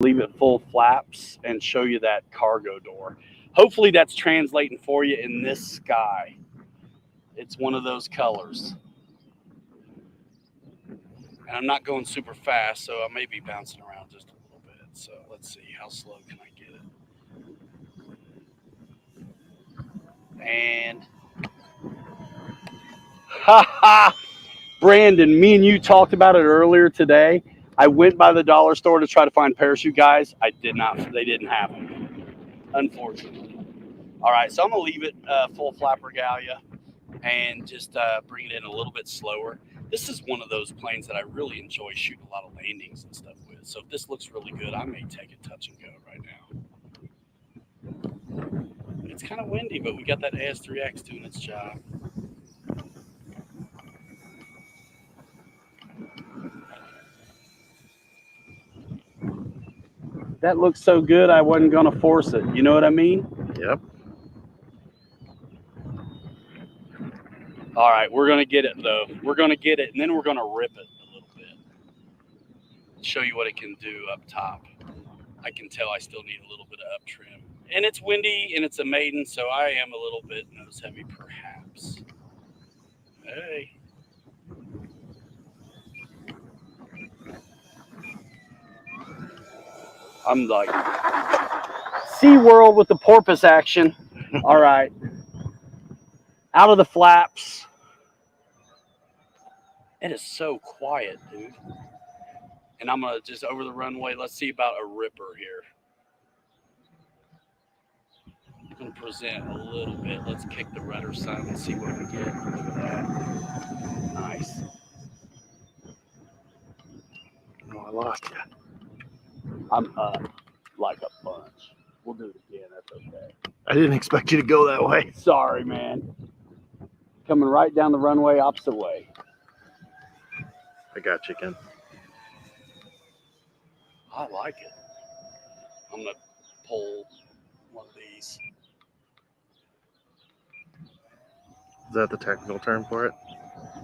leave it full flaps and show you that cargo door. Hopefully that's translating for you in this sky. It's one of those colors. And I'm not going super fast, so I may be bouncing around just a little bit. So let's see, how slow can I get it? And ha ha! Brandon, me and you talked about it earlier today. I went by the dollar store to try to find parachute guys. I did not. They didn't have them, unfortunately. All right, so I'm gonna leave it full flap regalia and just bring it in a little bit slower. This is one of those planes that I really enjoy shooting a lot of landings and stuff with. So if this looks really good, I may take it touch and go right now. It's kind of windy, but we got that AS3X doing its job. That looks so good, I wasn't going to force it. You know what I mean? Yep. All right, we're going to get it, though. We're going to get it, and then we're going to rip it a little bit. Show you what it can do up top. I can tell I still need a little bit of up trim. And it's windy, and it's a maiden, so I am a little bit nose heavy, perhaps. Hey. I'm like SeaWorld with the porpoise action. All right. Out of the flaps. It is so quiet, dude. And I'm going to just over the runway. Let's see about a ripper here. I'm going to present a little bit. Let's kick the rudder side and see what we get. Look at that. Nice. Oh, I lost you. I'm up like a bunch. We'll do it again. That's okay. I didn't expect you to go that way. Sorry, man. Coming right down the runway, opposite way. I got you, Ken. I like it. I'm going to pull one of these. Is that the technical term for it?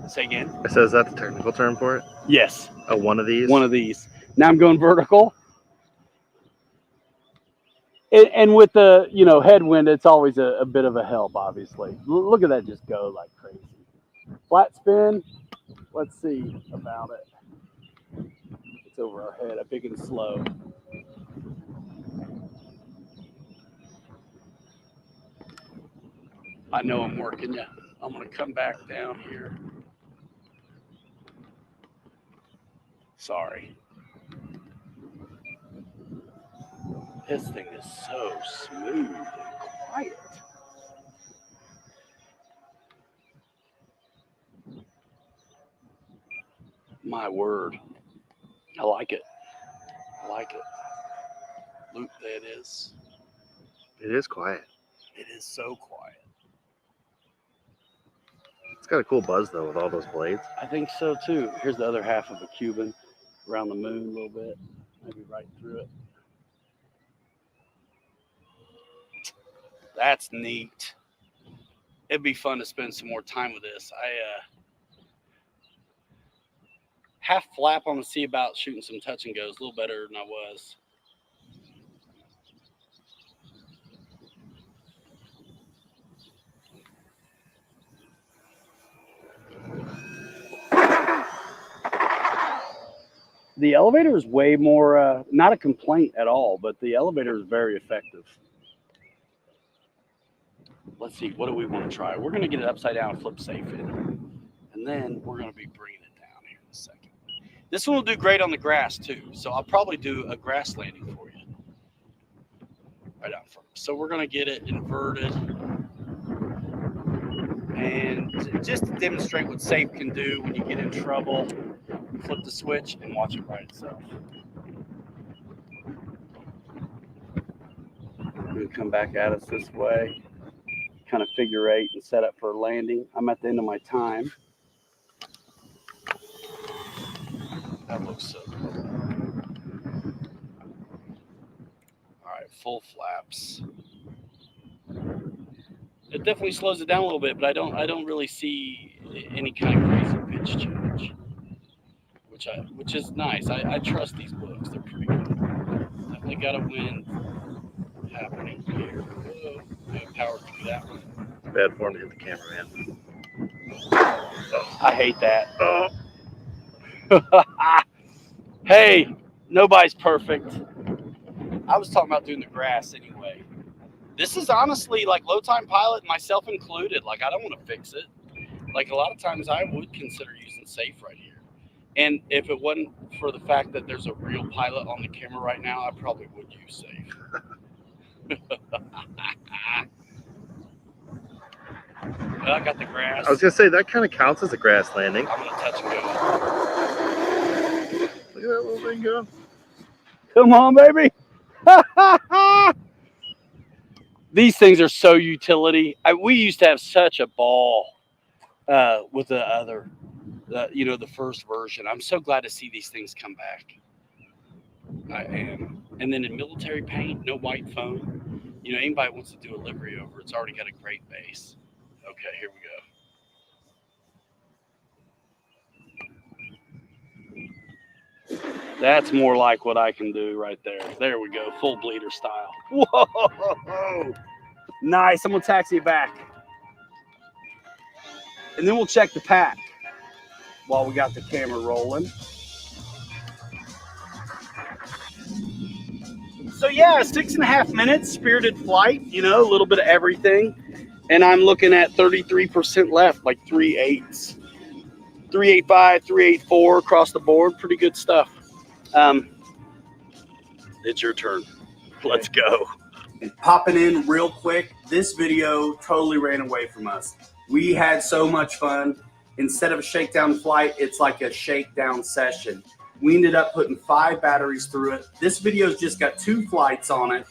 Say again? I said, is that the technical term for it? Yes. Oh, one of these? One of these. Now I'm going vertical. And with the, headwind, it's always a bit of a help, obviously. Look at that just go like crazy. Flat spin. Let's see about it. It's over our head. I pick it slow. I know I'm working you. I'm going to come back down here. Sorry. This thing is so smooth and quiet. My word. I like it. I like it. Loop, that is. It is quiet. It is so quiet. It's got a cool buzz, though, with all those blades. I think so, too. Here's the other half of a Cuban. Around the moon a little bit. Maybe right through it. That's neat. It'd be fun to spend some more time with this. Half flap, I'm going to see about shooting some touch and goes. A little better than I was. The elevator is way more, not a complaint at all, but the elevator is very effective. Let's see, what do we want to try? We're going to get it upside down and flip safe in. And then we're going to be bringing it down here in a second. This one will do great on the grass too. So I'll probably do a grass landing for you. Right out front. So we're going to get it inverted. And just to demonstrate what safe can do when you get in trouble, flip the switch and watch it right itself. I'm going to come back at us this way. Kind of figure eight and set up for landing. I'm at the end of my time. That looks so good. All right, full flaps. It definitely slows it down a little bit, but I don't really see any kind of crazy pitch change, which is nice. I trust these books. They're pretty good. got a wind happening here. Whoa, power through that one. It's bad form to hit the camera, man. I hate that. Hey, nobody's perfect. I was talking about doing the grass anyway. This is honestly like low time pilot, myself included. Like I don't want to fix it. Like a lot of times I would consider using safe right here. And if it wasn't for the fact that there's a real pilot on the camera right now, I probably would use safe. Well, I got the grass. I was gonna say that kind of counts as a grass landing. I'm gonna touch and go. Look at that little thing go. Come on, baby. These things are so utility. We used to have such a ball with the other, the first version. I'm so glad to see these things come back. I am. And then in military paint, no white foam. Anybody wants to do a livery over, it's already got a great base. Okay, here we go. That's more like what I can do right there. There we go, full bleeder style. Whoa! Nice, I'm gonna taxi it back. And then we'll check the pack while we got the camera rolling. So yeah, 6.5 minutes, spirited flight, a little bit of everything. And I'm looking at 33% left, like 3.8s. 3.85, 3.84 across the board, pretty good stuff. It's your turn. Let's go. Popping in real quick, this video totally ran away from us. We had so much fun. Instead of a shakedown flight, it's like a shakedown session. We ended up putting 5 batteries through it. This video's just got 2 flights on it.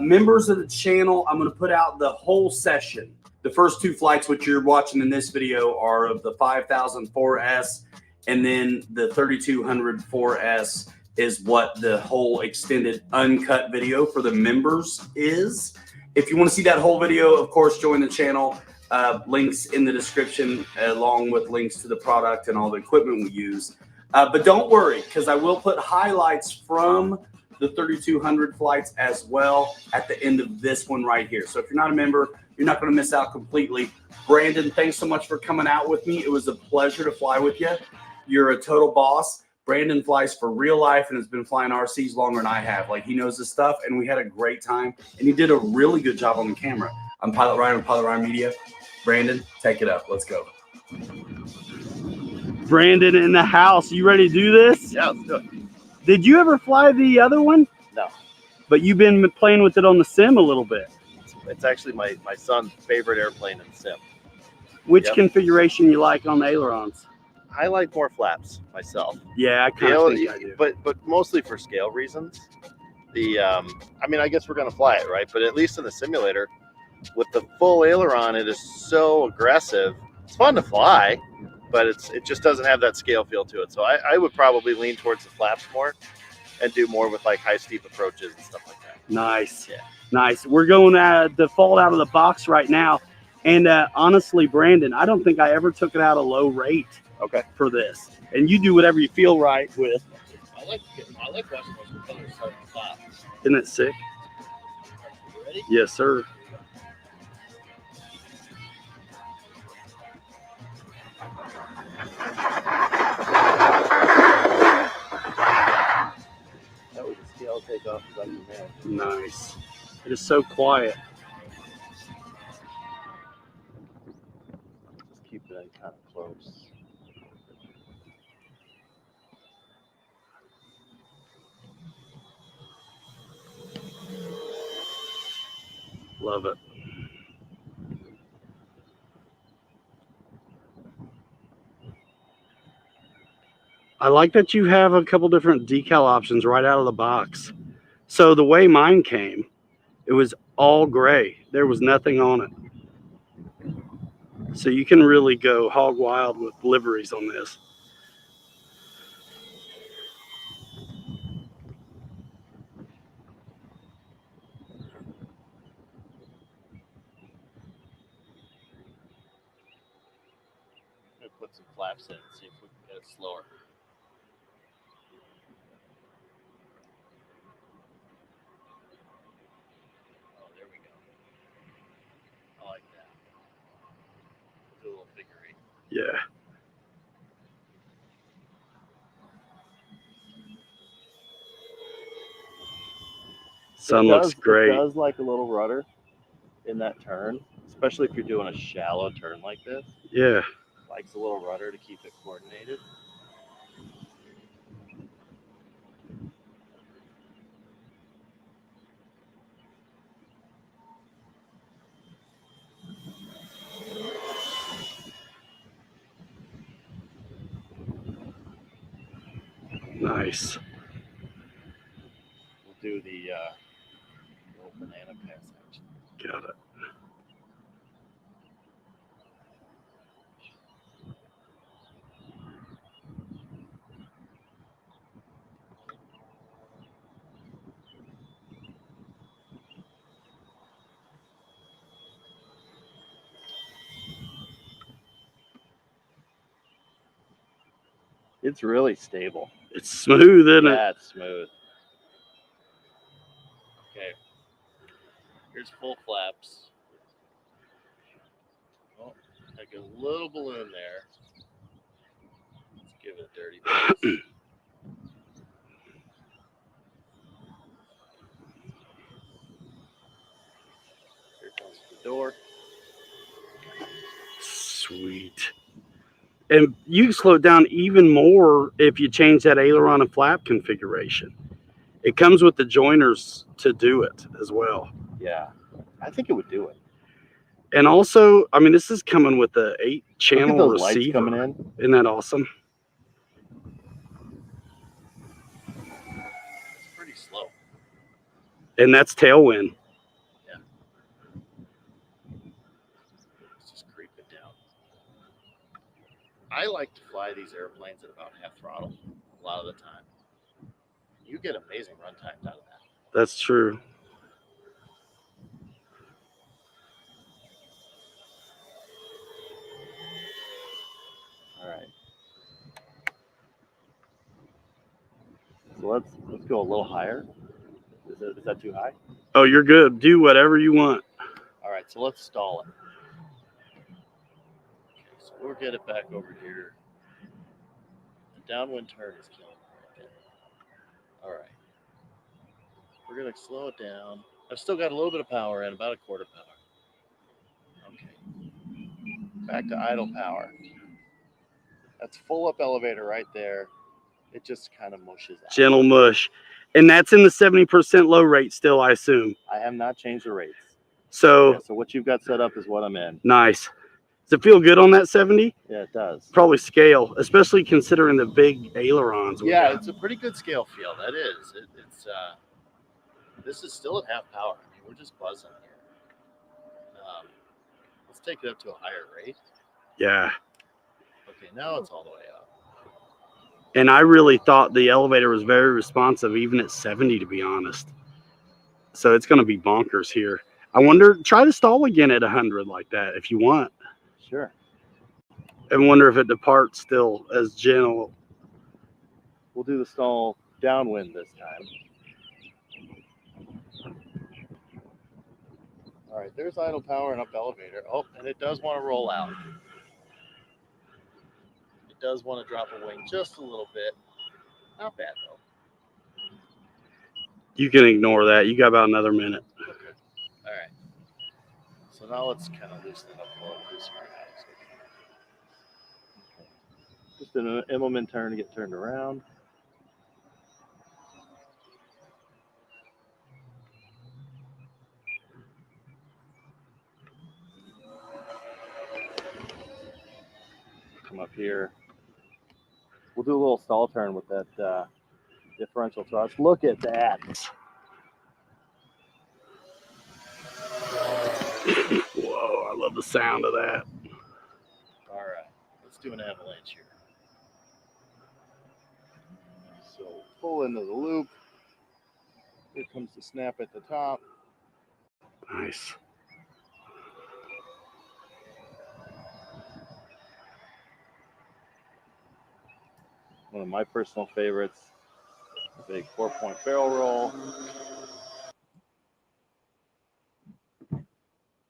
Members of the channel, I'm going to put out the whole session. The first 2 flights, which you're watching in this video, are of the 5000 4S, and then the 3200 4S is what the whole extended uncut video for the members is. If you want to see that whole video, of course, join the channel. Links in the description, along with links to the product and all the equipment we use. But don't worry, because I will put highlights from the 3200 flights as well at the end of this one right here. So if you're not a member, you're not going to miss out completely. Brandon, thanks so much for coming out with me. It was a pleasure to fly with you. You're a total boss. Brandon flies for real life and has been flying RCs longer than I have. Like, he knows his stuff, and we had a great time. And he did a really good job on the camera. I'm Pilot Ryan with Pilot Ryan Media. Brandon, take it up. Let's go. Brandon in the house. You ready to do this? Yeah, let's do it. Did you ever fly the other one? No. But you've been playing with it on the sim a little bit. It's actually my son's favorite airplane in the sim. Which configuration you like on the ailerons? I like more flaps myself. Yeah, I kind of think I do. But mostly for scale reasons. I guess we're gonna fly it, right? But at least in the simulator, with the full aileron, it is so aggressive. It's fun to fly, but it just doesn't have that scale feel to it. So I would probably lean towards the flaps more and do more with like high steep approaches and stuff like that. Nice. Yeah. Nice. We're going to default out of the box right now. And honestly, Brandon, I don't think I ever took it out a low rate. Okay. For this, and you do whatever you feel right with. I like watching those propellers start to flap. Isn't it sick? You ready? Yes, sir. That was a scale takeoff. Nice. It is so quiet. Just keep it kind of close. Love it. I like that you have a couple different decal options right out of the box. So the way mine came, it was all gray. There was nothing on it. So you can really go hog wild with liveries on this. Put some flaps in and see if we can get it slower. Sun looks great. It does like a little rudder in that turn, especially if you're doing a shallow turn like this. Yeah. Likes a little rudder to keep it coordinated. Nice. We'll do the little banana pass action. Got it. It's really stable. It's smooth, isn't it? Yeah, it's smooth. Okay. Here's full flaps. Oh, like a little balloon there. Let's give it a dirty pass. Here comes the door. Sweet. And you can slow it down even more if you change that aileron and flap configuration. It comes with the joiners to do it as well. Yeah, I think it would do it. And also, I mean, this is coming with the 8-channel Look at those receiver. lights coming in. Isn't that awesome? It's pretty slow. And that's tailwind. Let's just creep it down. I like to fly these airplanes at about half throttle a lot of the time. You get amazing run times out of that. That's true. All right. So let's go a little higher. Is that too high? Oh, you're good. Do whatever you want. All right, so let's stall it. Okay, so we'll get it back over here. The downwind turn is killing me right there. All right. We're going to slow it down. I've still got a little bit of power in, about a quarter power. Okay. Back to idle power. That's full up elevator right there. It just kind of mushes out. Gentle mush. And that's in the 70% low rate still, I assume. I have not changed the rates. So, Yeah, so what you've got set up is what I'm in. nice. Does it feel good on that 70? Yeah, it does. Probably scale, especially considering the big ailerons. we Yeah, got. it's a pretty good scale feel. That is. This is still at half power. I mean, we're just buzzing here. Let's take it up to a higher rate. Yeah. Okay, now it's all the way up. And I really thought the elevator was very responsive, even at 70, to be honest. So it's going to be bonkers here. I wonder, try to stall again at 100 like that if you want. Sure. And wonder if it departs still as gentle. We'll do the stall downwind this time. All right, there's idle power and up elevator. Oh, and it does want to roll out. It does want to drop a wing just a little bit. Not bad, though. You can ignore that. You got about another minute. Okay. All right. So now let's kind of loosen it up a little, loosen our eyes. Just an Immelman turn to get turned around. Come up here. We'll do a little stall turn with that differential thrust. Look at that. Whoa, I love the sound of that. All right. Let's do an avalanche here. So pull into the loop. Here comes the snap at the top. Nice. One of my personal favorites. A big 4-point barrel roll.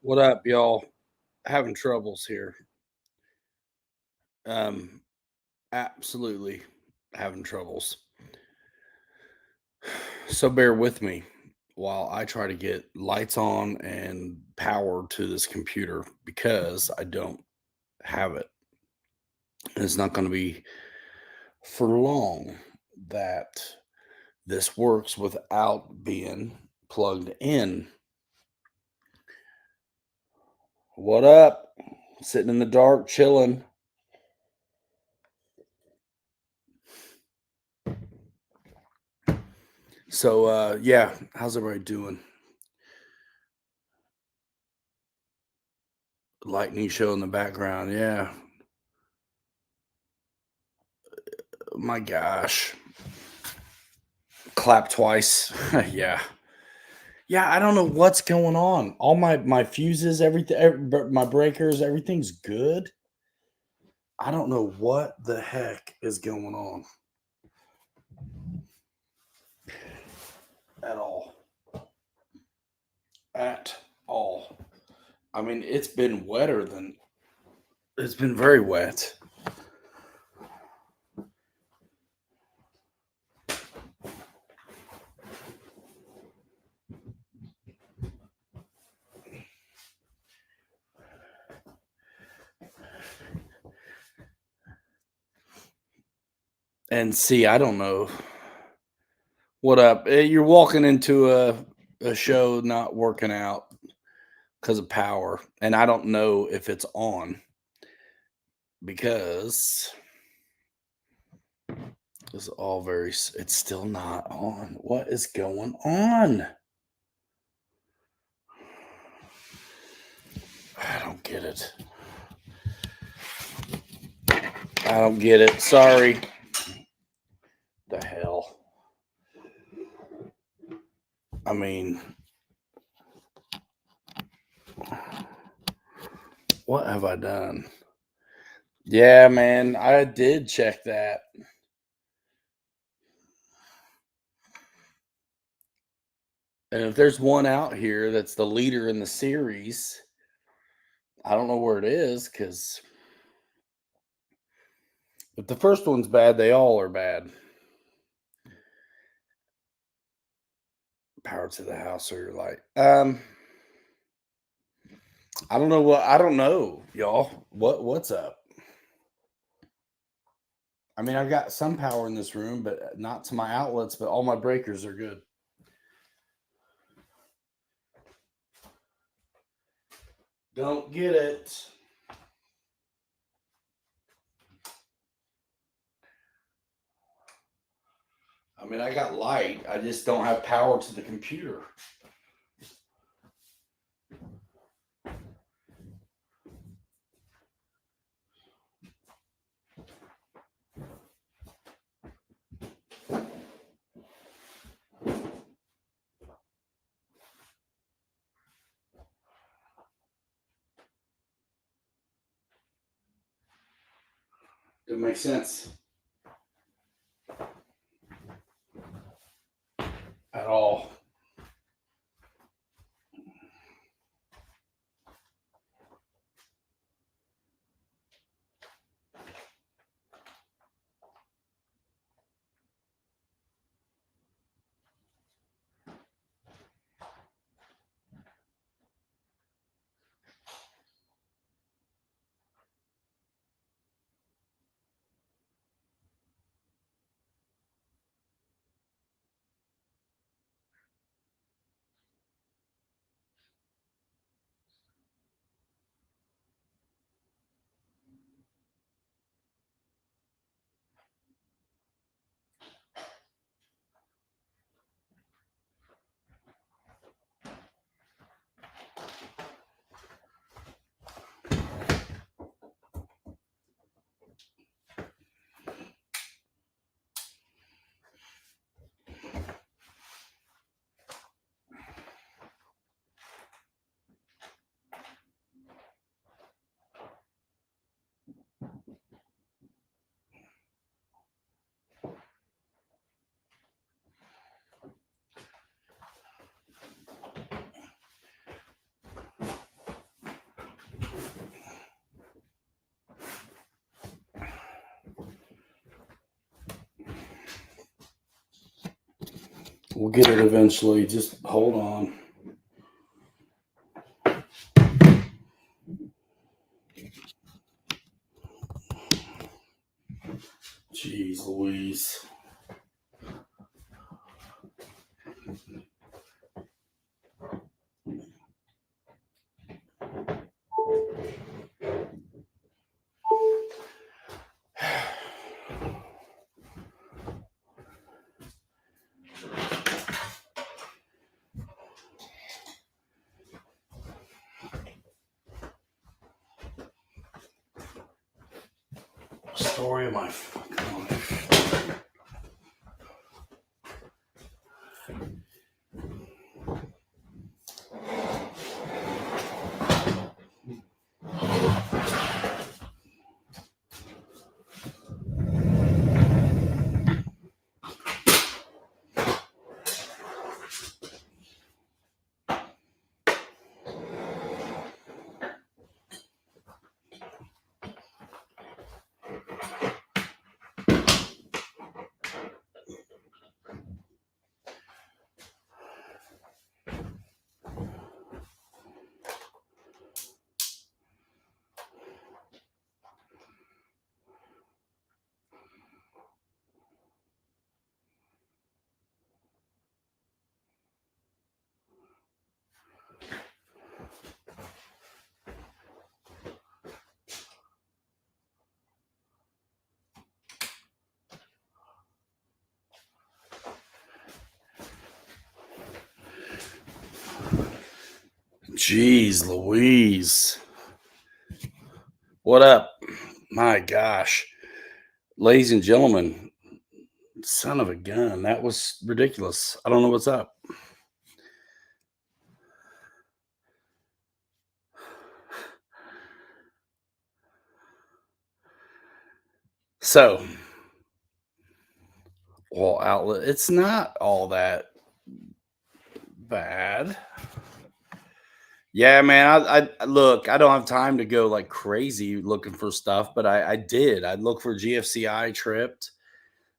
What up, y'all? Having troubles here. Absolutely having troubles. So bear with me. while I try to get lights on and power to this computer because I don't have it. And it's not going to be for long that this works without being plugged in. What up? Sitting in the dark, chilling. So yeah, how's everybody doing? Lightning show in the background, yeah. My gosh. Clap twice. Yeah. Yeah, I don't know what's going on. All my fuses, everything, my breakers, everything's good. I don't know what the heck is going on at all. At all. I mean, it's been very wet. And see, I don't know. What up? You're walking into a show not working out because of power. And I don't know if it's on because it's all it's still not on. What is going on? I don't get it. I don't get it. Sorry. The hell. I mean, what have I done? Yeah, man, I did check that. And if there's one out here that's the leader in the series, I don't know where it is because if the first one's bad, they all are bad. Power to the house or your light. I don't know I don't know, y'all. What's up? I mean, I've got some power in this room, but not to my outlets, but all my breakers are good. Don't get it. I mean, I got light. I just don't have power to the computer. It makes sense. At all. We'll get it eventually. Just hold on. Jeez Louise. Story of my fucking life. Jeez Louise. What up? My gosh. Ladies and gentlemen, son of a gun. That was ridiculous. I don't know what's up. So, well, outlet, it's not all that bad. Yeah, man. I look, I don't have time to go like crazy looking for stuff, but I did. I looked for GFCI tripped,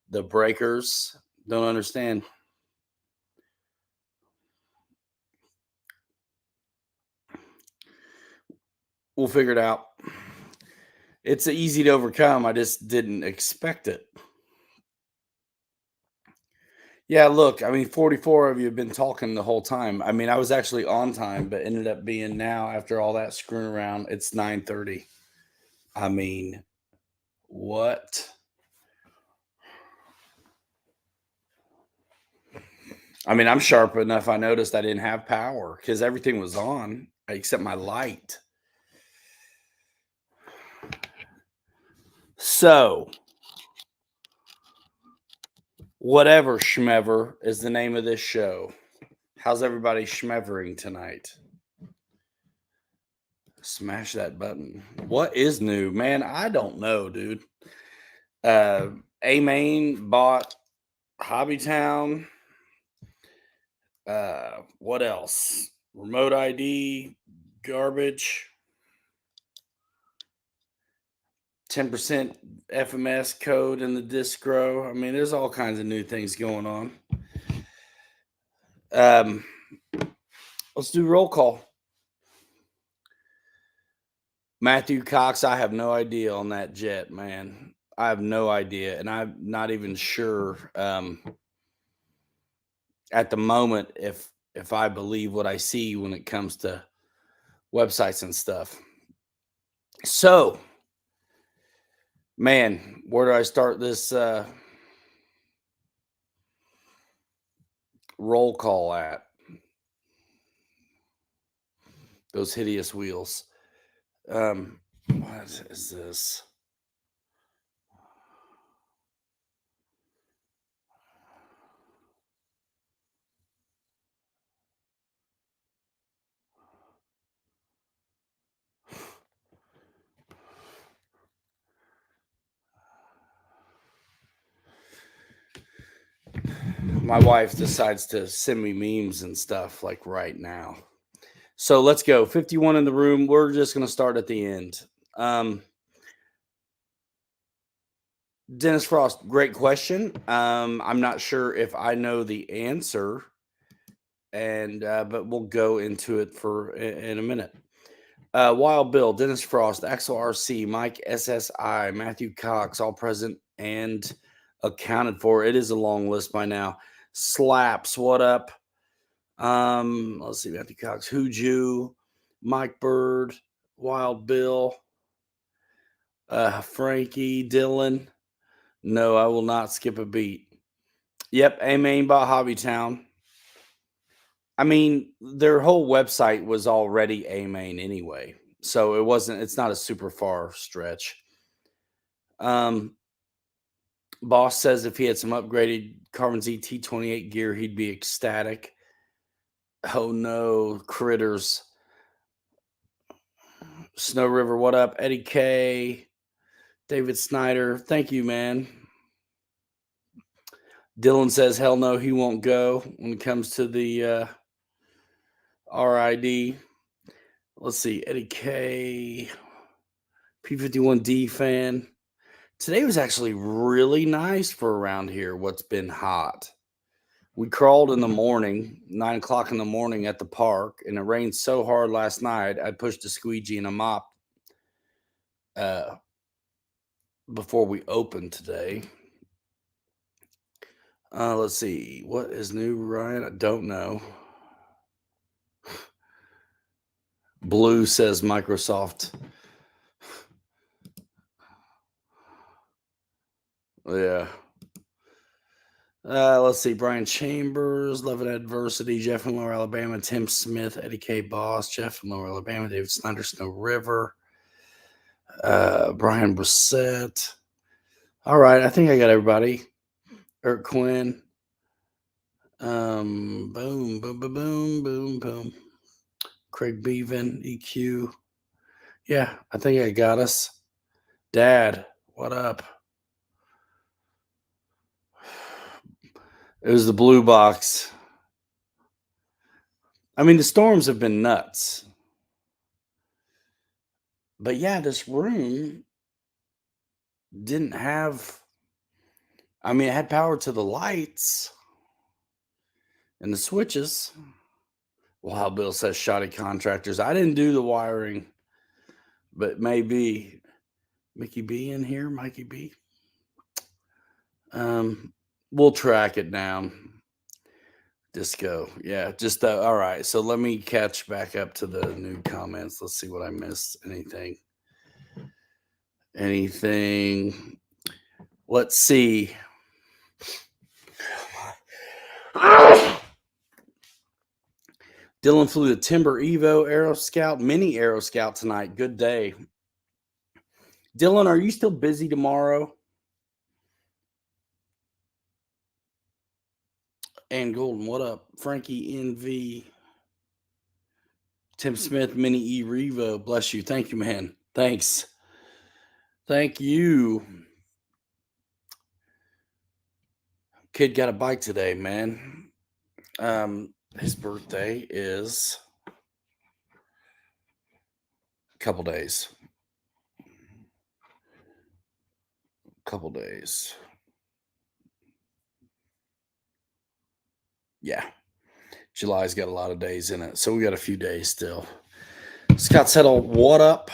the breakers. Don't understand. We'll figure it out. It's easy to overcome. I just didn't expect it. Yeah, look, I mean, 44 of you have been talking the whole time. I mean, I was actually on time, but ended up being now after all that screwing around, it's 9:30. I mean, what? I mean, I'm sharp enough. I noticed I didn't have power because everything was on except my light. So, whatever, schmever is the name of this show. How's everybody schmevering tonight? Smash that button. What is new, man? I don't know, dude. A Main bought Hobbytown. What else? Remote ID, garbage. 10% FMS code in the distro. I mean, there's all kinds of new things going on. Let's do roll call. Matthew Cox, I have no idea on that jet, man. I have no idea, and I'm not even sure at the moment if I believe what I see when it comes to websites and stuff. So, man, where do I start this roll call at? Those hideous wheels. What is this? My wife decides to send me memes and stuff like right now. So let's go. 51 in the room. We're just going to start at the end. Dennis Frost, great question. I'm not sure if I know the answer, and but we'll go into it in a minute. Wild Bill, Dennis Frost, Axel RC, Mike SSI, Matthew Cox, all present and accounted for. It is a long list by now. Slaps, what up? Let's see, Matthew Cox, Hooju, Mike Bird, Wild Bill, Frankie, Dylan. No, I will not skip a beat. Yep, Amen by Hobbytown. I mean, their whole website was already Amen anyway, so it's not a super far stretch. Boss says if he had some upgraded Carbon ZT28 gear, he'd be ecstatic. Oh no, critters. Snow River, what up? Eddie K, David Snyder, thank you, man. Dylan says, hell no, he won't go when it comes to the RID. Let's see, Eddie K, P51D fan. Today was actually really nice for around here, what's been hot. We crawled in the morning, 9 o'clock in the morning at the park, and it rained so hard last night, I pushed a squeegee and a mop before we opened today. Let's see. What is new, Ryan? I don't know. Blue says Microsoft. Yeah. Let's see. Brian Chambers, Love and Adversity, Jeff and Lower Alabama, Tim Smith, Eddie K. Boss, Jeff and Lower Alabama, David Snyder, Snow River, Brian Brissett. All right. I think I got everybody. Eric Quinn. Boom, boom, boom, boom, boom, boom. Craig Bevan, EQ. Yeah, I think I got us. Dad, what up? It was the blue box. I mean, the storms have been nuts. But yeah, this room didn't have, I mean, it had power to the lights and the switches. Wow, Bill says shoddy contractors. I didn't do the wiring, but maybe Mickey B in here, Mikey B. We'll track it down. Disco. Yeah, just all right. So let me catch back up to the new comments. Let's see what I missed. Anything. Let's see. Dylan flew the Timber Evo Aero Scout, Mini Aero Scout tonight. Good day. Dylan, are you still busy tomorrow? And Golden, what up? Frankie NV. Tim Smith, Mini E Revo. Bless you. Thank you, man. Thanks. Thank you. Kid got a bike today, man. His birthday is a couple days. Yeah. July's got a lot of days in it. So we got a few days still. Scott Settle, what up?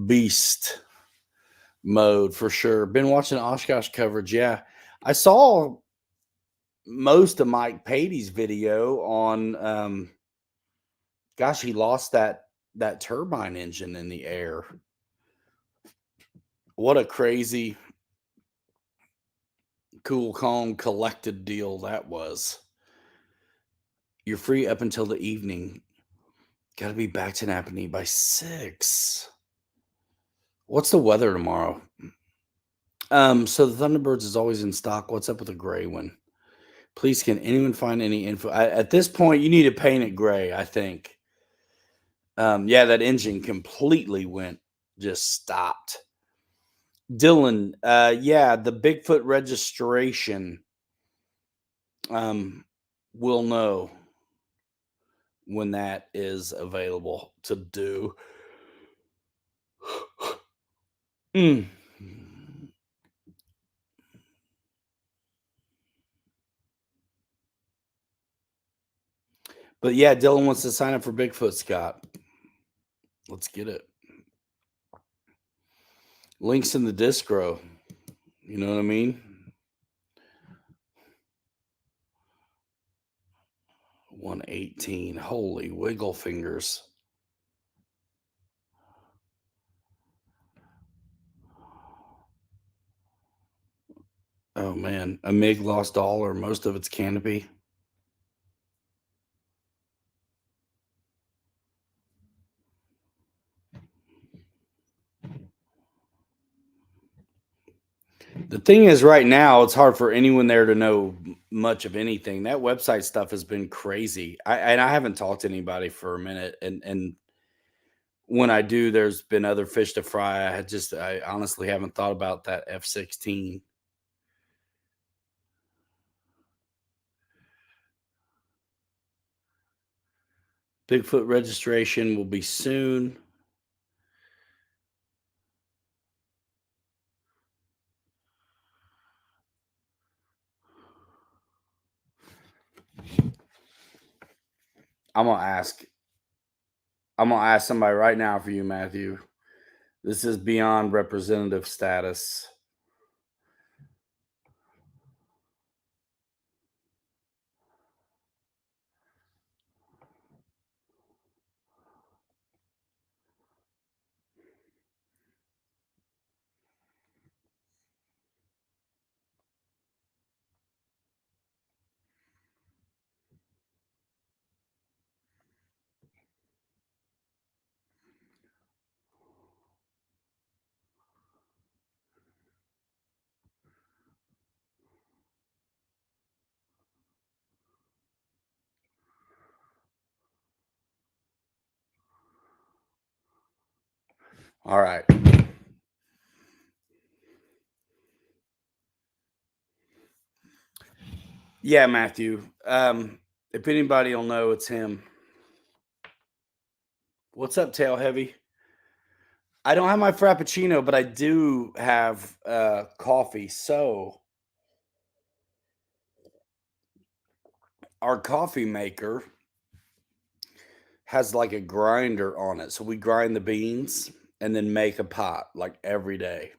Beast mode for sure. Been watching Oshkosh coverage. Yeah. I saw most of Mike Patey's video on gosh, he lost that turbine engine in the air. What a crazy, cool, calm, collected deal that was. You're free up until the evening. Got to be back to Napanee by 6. What's the weather tomorrow? So the Thunderbirds is always in stock. What's up with the gray one? Please, can anyone find any info? At this point, you need to paint it gray, I think. Yeah, that engine completely just stopped. Dylan, yeah, the Bigfoot registration, we'll know when that is available to do. But yeah, Dylan wants to sign up for Bigfoot, Scott. Let's get it. Links in the distro. You know what I mean? 118. Holy wiggle fingers. Oh man, a MiG lost all or most of its canopy. The thing is, right now, it's hard for anyone there to know much of anything. That website stuff has been crazy. I haven't talked to anybody for a minute, and when I do, there's been other fish to fry. I honestly haven't thought about that F-16. Bigfoot registration will be soon. I'm gonna ask somebody right now for you, Matthew. This is beyond representative status. All right. Yeah, Matthew. If anybody will know, it's him. What's up, Tail Heavy? I don't have my Frappuccino, but I do have coffee. So our coffee maker has like a grinder on it. So we grind the beans and then make a pot like every day.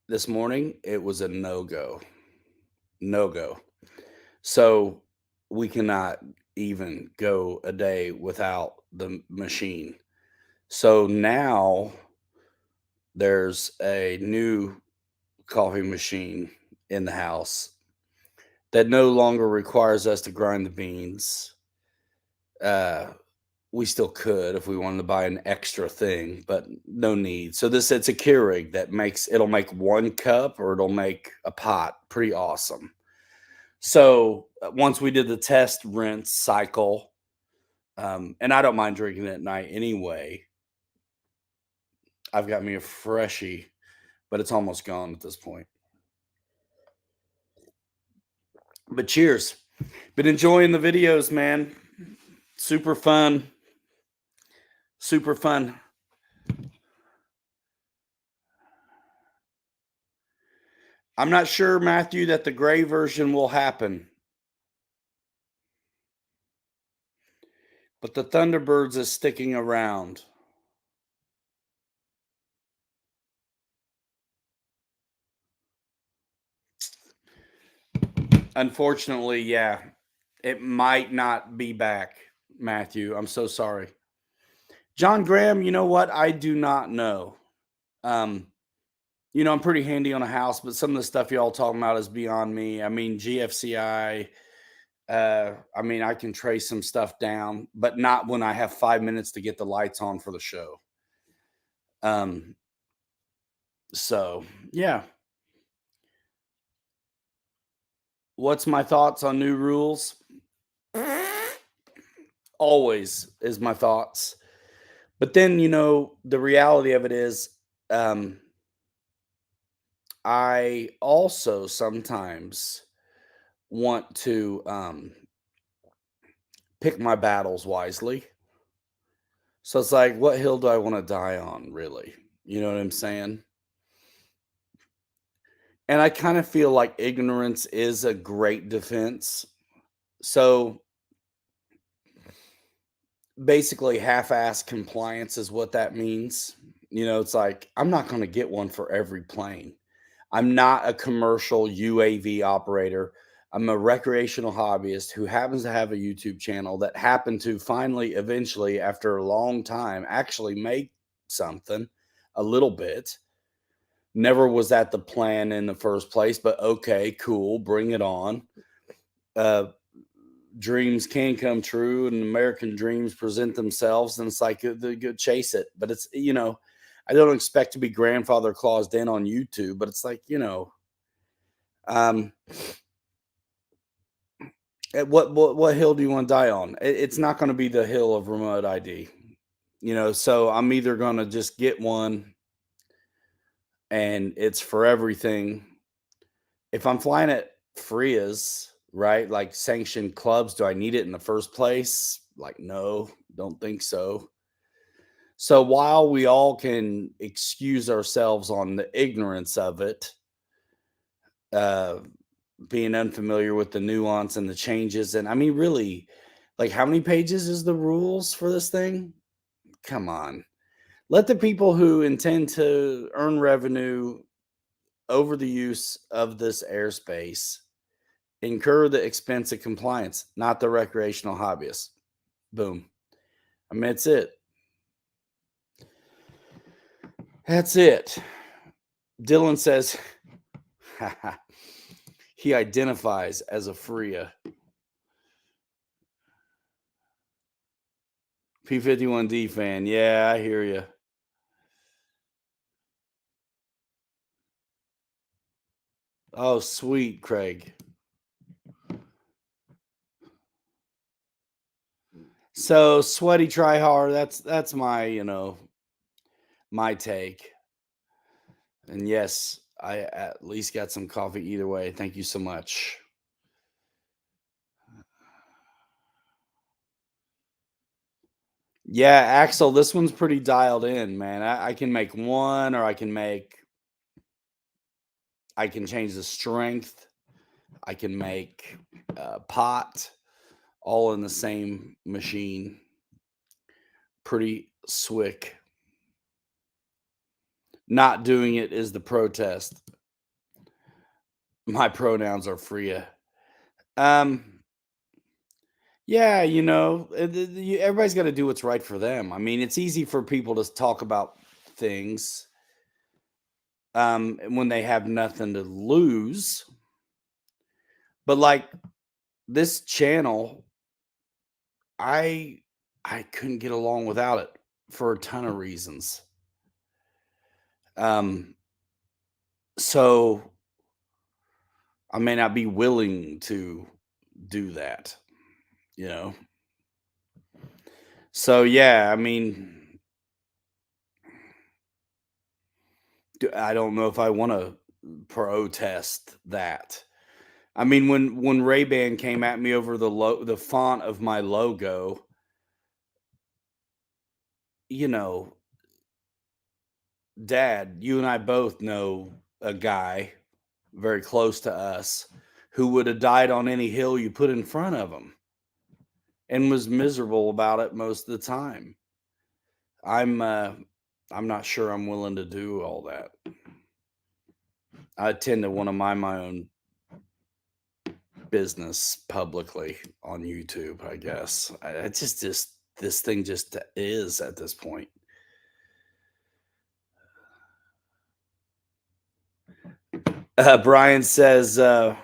This morning it was a no-go. So we cannot even go a day without the machine. So now there's a new coffee machine in the house that no longer requires us to grind the beans. We still could if we wanted to buy an extra thing, but no need. So it's a Keurig that it'll make 1 cup or it'll make a pot. Pretty awesome. So once we did the test rinse cycle, and I don't mind drinking it at night anyway. I've got me a freshie, but it's almost gone at this point. But cheers. Been enjoying the videos, man. Super fun. Super fun. I'm not sure, Matthew, that the gray version will happen. But the Thunderbirds is sticking around. Unfortunately, yeah. It might not be back, Matthew. I'm so sorry. John Graham, you know what? I do not know. I'm pretty handy on a house, but some of the stuff y'all talking about is beyond me. I mean, GFCI, I can trace some stuff down, but not when I have 5 minutes to get the lights on for the show. So yeah. What's my thoughts on new rules? Always is my thoughts. But then, the reality of it is, I also sometimes want to pick my battles wisely. So it's like, what hill do I want to die on, really? You know what I'm saying? And I kind of feel like ignorance is a great defense. So basically, half-ass compliance is what that means. It's like I'm not going to get one for every plane. I'm not a commercial UAV operator. I'm a recreational hobbyist who happens to have a YouTube channel that happened to finally, eventually, after a long time, actually make something a little bit. Never was that the plan in the first place, but okay, cool, bring it on. Dreams can come true and American dreams present themselves, and it's like they go chase it. But it's, I don't expect to be grandfather claused in on YouTube, but it's like, at what hill do you want to die on? It's not going to be the hill of remote ID, so I'm either going to just get one and it's for everything. If I'm flying at FRIAs, right, like sanctioned clubs, do I need it in the first place? Like, no, don't think so. So while we all can excuse ourselves on the ignorance of it, being unfamiliar with the nuance and the changes, and I mean, really, like, how many pages is the rules for this thing? Come on. Let the people who intend to earn revenue over the use of this airspace incur the expense of compliance, not the recreational hobbyists. Boom. I mean, that's it. That's it. Dylan says he identifies as a FRIA. P51D fan. Yeah, I hear you. Oh, sweet, Craig. So sweaty tryhard, that's my, my take. And yes, I at least got some coffee either way. Thank you so much. Yeah, Axel, this one's pretty dialed in, man. I can make one, or I can change the strength. I can make pot, all in the same machine. Pretty slick. Not doing it is the protest. My pronouns are Freya. Yeah, everybody's got to do what's right for them. I mean, it's easy for people to talk about things when they have nothing to lose. But like this channel, I couldn't get along without it for a ton of reasons. So I may not be willing to do that, So yeah, I mean, I don't know if I want to protest that. I mean, when Ray-Ban came at me over the font of my logo, Dad, you and I both know a guy very close to us who would have died on any hill you put in front of him and was miserable about it most of the time. I'm not sure I'm willing to do all that. I tend to want to mind my own business publicly on YouTube, I guess. It's just this thing just is at this point. Brian says, us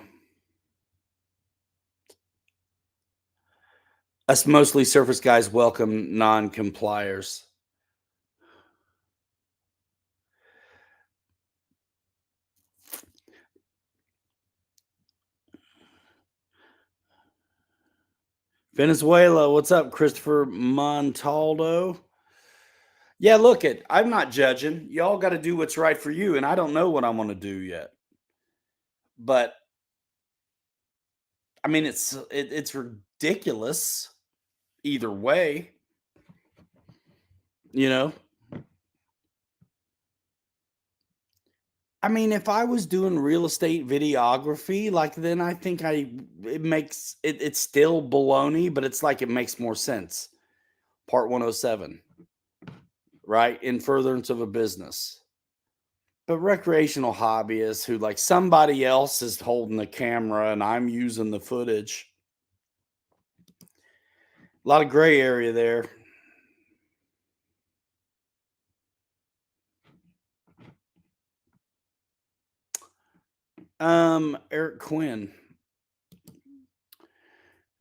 mostly surface guys welcome non-compliers. Venezuela, what's up, Christopher Montaldo? Yeah, look, I'm not judging. Y'all got to do what's right for you, and I don't know what I'm going to do yet. But I mean, it's ridiculous either way. I mean, if I was doing real estate videography, like then I think it makes it's still baloney, but it's like it makes more sense. Part 107, right? In furtherance of a business. But recreational hobbyists who like somebody else is holding the camera and I'm using the footage. A lot of gray area there. Eric Quinn.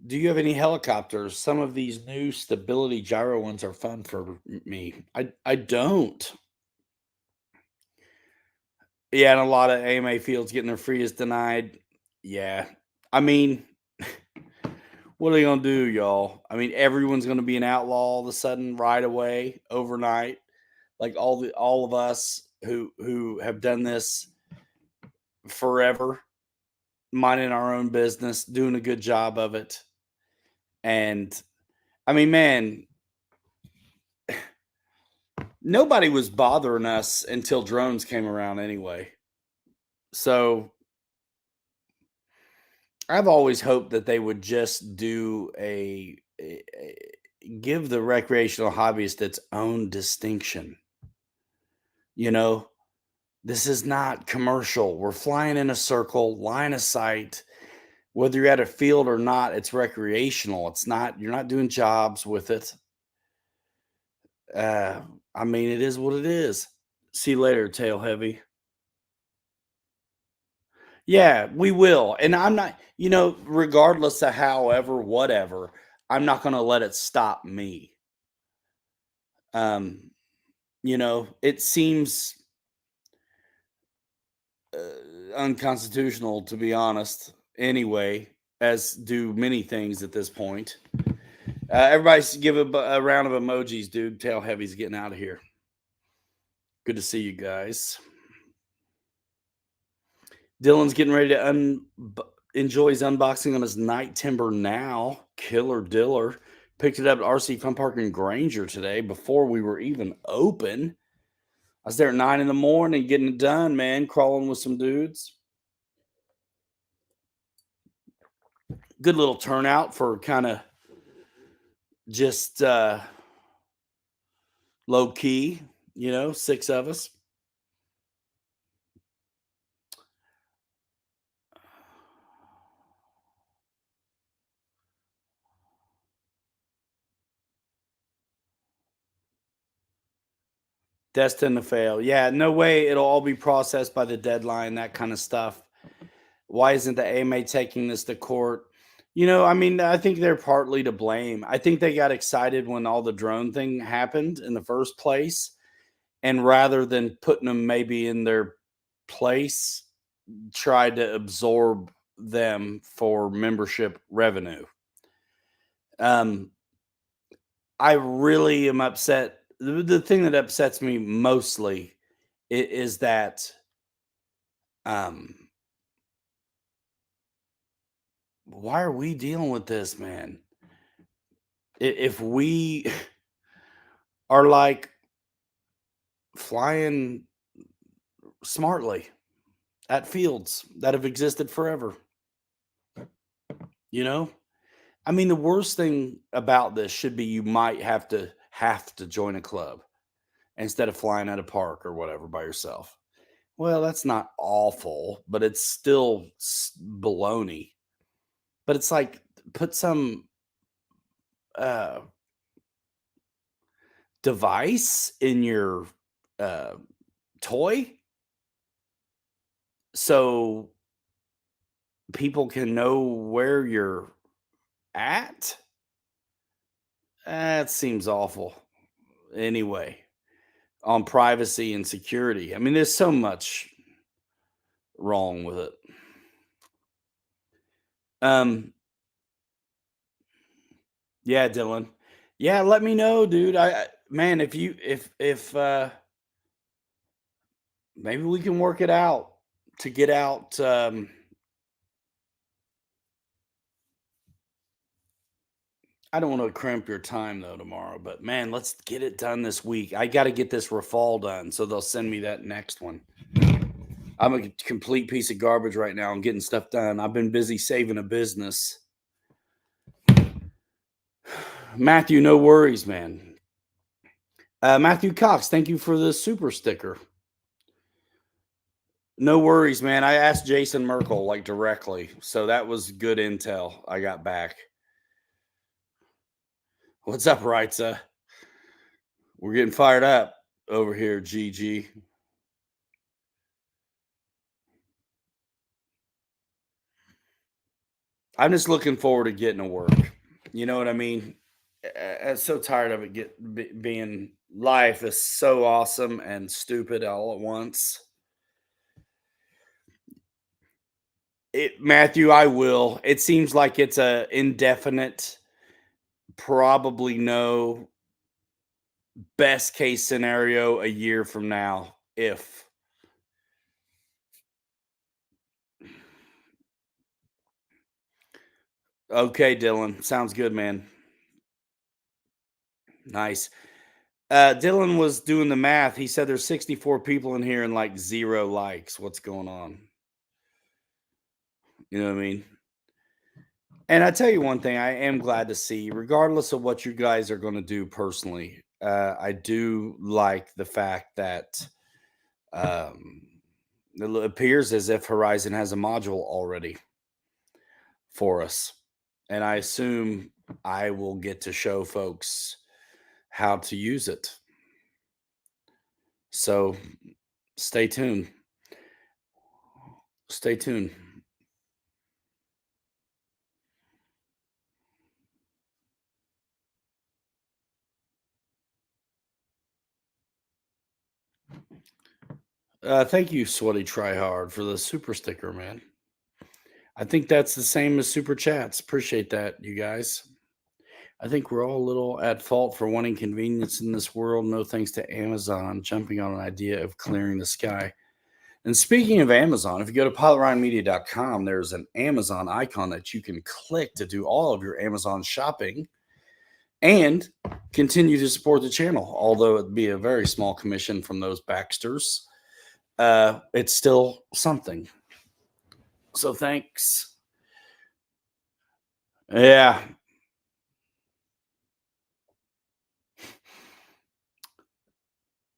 Do you have any helicopters? Some of these new stability gyro ones are fun for me. I don't. Yeah, and a lot of AMA fields getting their frees denied. Yeah. I mean, what are they gonna do, y'all? I mean, everyone's gonna be an outlaw all of a sudden, right away, overnight. Like all of us who have done this forever, minding our own business, doing a good job of it. And I mean, man, nobody was bothering us until drones came around anyway. So I've always hoped that they would just do give the recreational hobbyist its own distinction. You know, this is not commercial. We're flying in a circle, line of sight. Whether you're at a field or not, it's recreational. It's not, you're not doing jobs with it. I mean, it is what it is. See you later, tail heavy. Yeah, we will. And I'm not, regardless of however, whatever, I'm not going to let it stop me. It seems unconstitutional, to be honest, anyway, as do many things at this point. Everybody give a round of emojis, dude. Tail heavy's getting out of here. Good to see you guys. Dylan's getting ready to enjoy his unboxing on his night timber now. Killer Diller. Picked it up at RC Fun Park in Granger today before we were even open. I was there at 9 a.m. getting it done, man. Crawling with some dudes. Good little turnout for kind of just low key, 6 of us. Destined to fail. Yeah, no way it'll all be processed by the deadline, that kind of stuff. Why isn't the AMA taking this to court? I think they're partly to blame. I think they got excited when all the drone thing happened in the first place. And rather than putting them maybe in their place, tried to absorb them for membership revenue. I really am upset. The thing that upsets me mostly is that why are we dealing with this, man? If we are like flying smartly at fields that have existed forever, I mean, the worst thing about this should be you might have to join a club instead of flying at a park or whatever by yourself. Well, that's not awful, but it's still baloney. But it's like put some device in your toy so people can know where you're at. That seems awful. Anyway, on privacy and security. I mean, there's so much wrong with it. Yeah, Dylan. Yeah, let me know, dude. Man, if maybe we can work it out to get out. I don't want to crimp your time though tomorrow, but man, let's get it done this week. I got to get this Rafal done, so they'll send me that next one. I'm a complete piece of garbage right now. I'm getting stuff done. I've been busy saving a business. Matthew, no worries, man. Matthew Cox, thank you for the super sticker. No worries, man. I asked Jason Merkel like directly, so that was good intel I got back. What's up, Reitza? We're getting fired up over here, GG. I'm just looking forward to getting to work. You know what I mean? I'm so tired of it being life is so awesome and stupid all at once. Matthew, I will. It seems like it's a indefinite, probably no best case scenario a year from now, if. Okay, Dylan. Sounds good, man. Nice. Dylan was doing the math. He said there's 64 people in here and like 0 likes. What's going on? You know what I mean? And I tell you one thing, I am glad to see, regardless of what you guys are going to do personally, I do like the fact that it appears as if Horizon has a module already for us. And I assume I will get to show folks how to use it. So stay tuned. Stay tuned. Thank you, Sweaty Tryhard, for the super sticker, man. I think that's the same as super chats. Appreciate that, you guys. I think we're all a little at fault for wanting convenience in this world. No thanks to Amazon jumping on an idea of clearing the sky. And speaking of Amazon, if you go to pilotryanmedia.com, there's an Amazon icon that you can click to do all of your Amazon shopping and continue to support the channel. Although it'd be a very small commission from those Baxters, it's still something. So thanks. Yeah.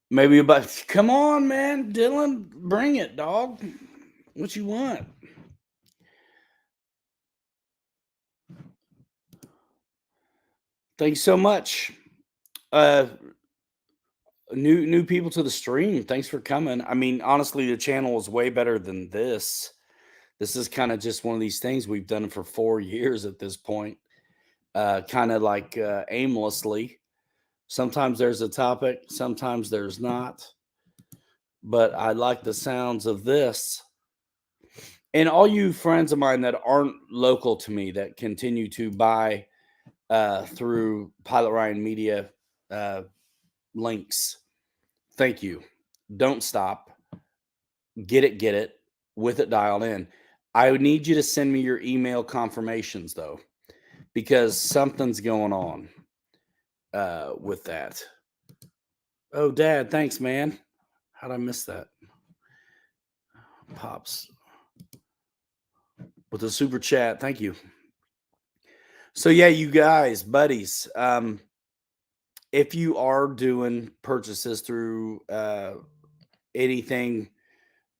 Maybe about, come on, man. Dylan, bring it, dog. What you want? Thanks so much. New people to the stream. Thanks for coming. I mean, honestly, the channel is way better than this. This is kind of just one of these things we've done for 4 years at this point. Kind of like aimlessly. Sometimes there's a topic, sometimes there's not. But I like the sounds of this. And all you friends of mine that aren't local to me that continue to buy through Pilot Ryan Media links, thank you. Don't stop. Get it with it dialed in. I would need you to send me your email confirmations though, because something's going on with that. Oh, Dad, thanks, man. How'd I miss that? Pops with the super chat. Thank you. So yeah, you guys, buddies, if you are doing purchases through anything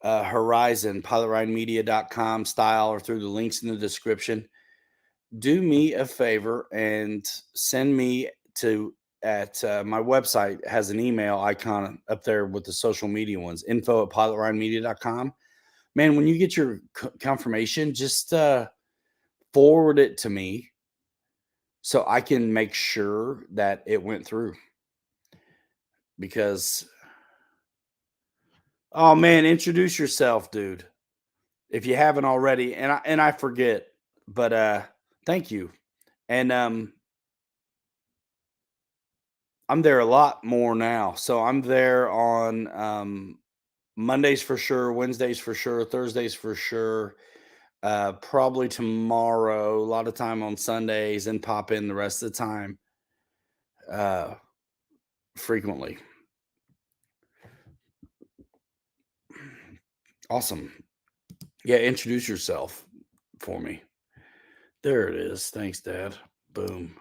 Horizon, pilotryanmedia.com style, or through the links in the description, do me a favor and send me to at my website has an email icon up there with the social media ones, info@pilotryanmedia.com. Man, when you get your confirmation, just forward it to me so I can make sure that it went through. Because, oh man, introduce yourself, dude. If you haven't already, and I forget, but thank you. And I'm there a lot more now. So I'm there on Mondays for sure, Wednesdays for sure, Thursdays for sure. Probably tomorrow, a lot of time on Sundays, and pop in the rest of the time frequently. Awesome. Yeah, introduce yourself for me. There it is. Thanks, Dad. Boom.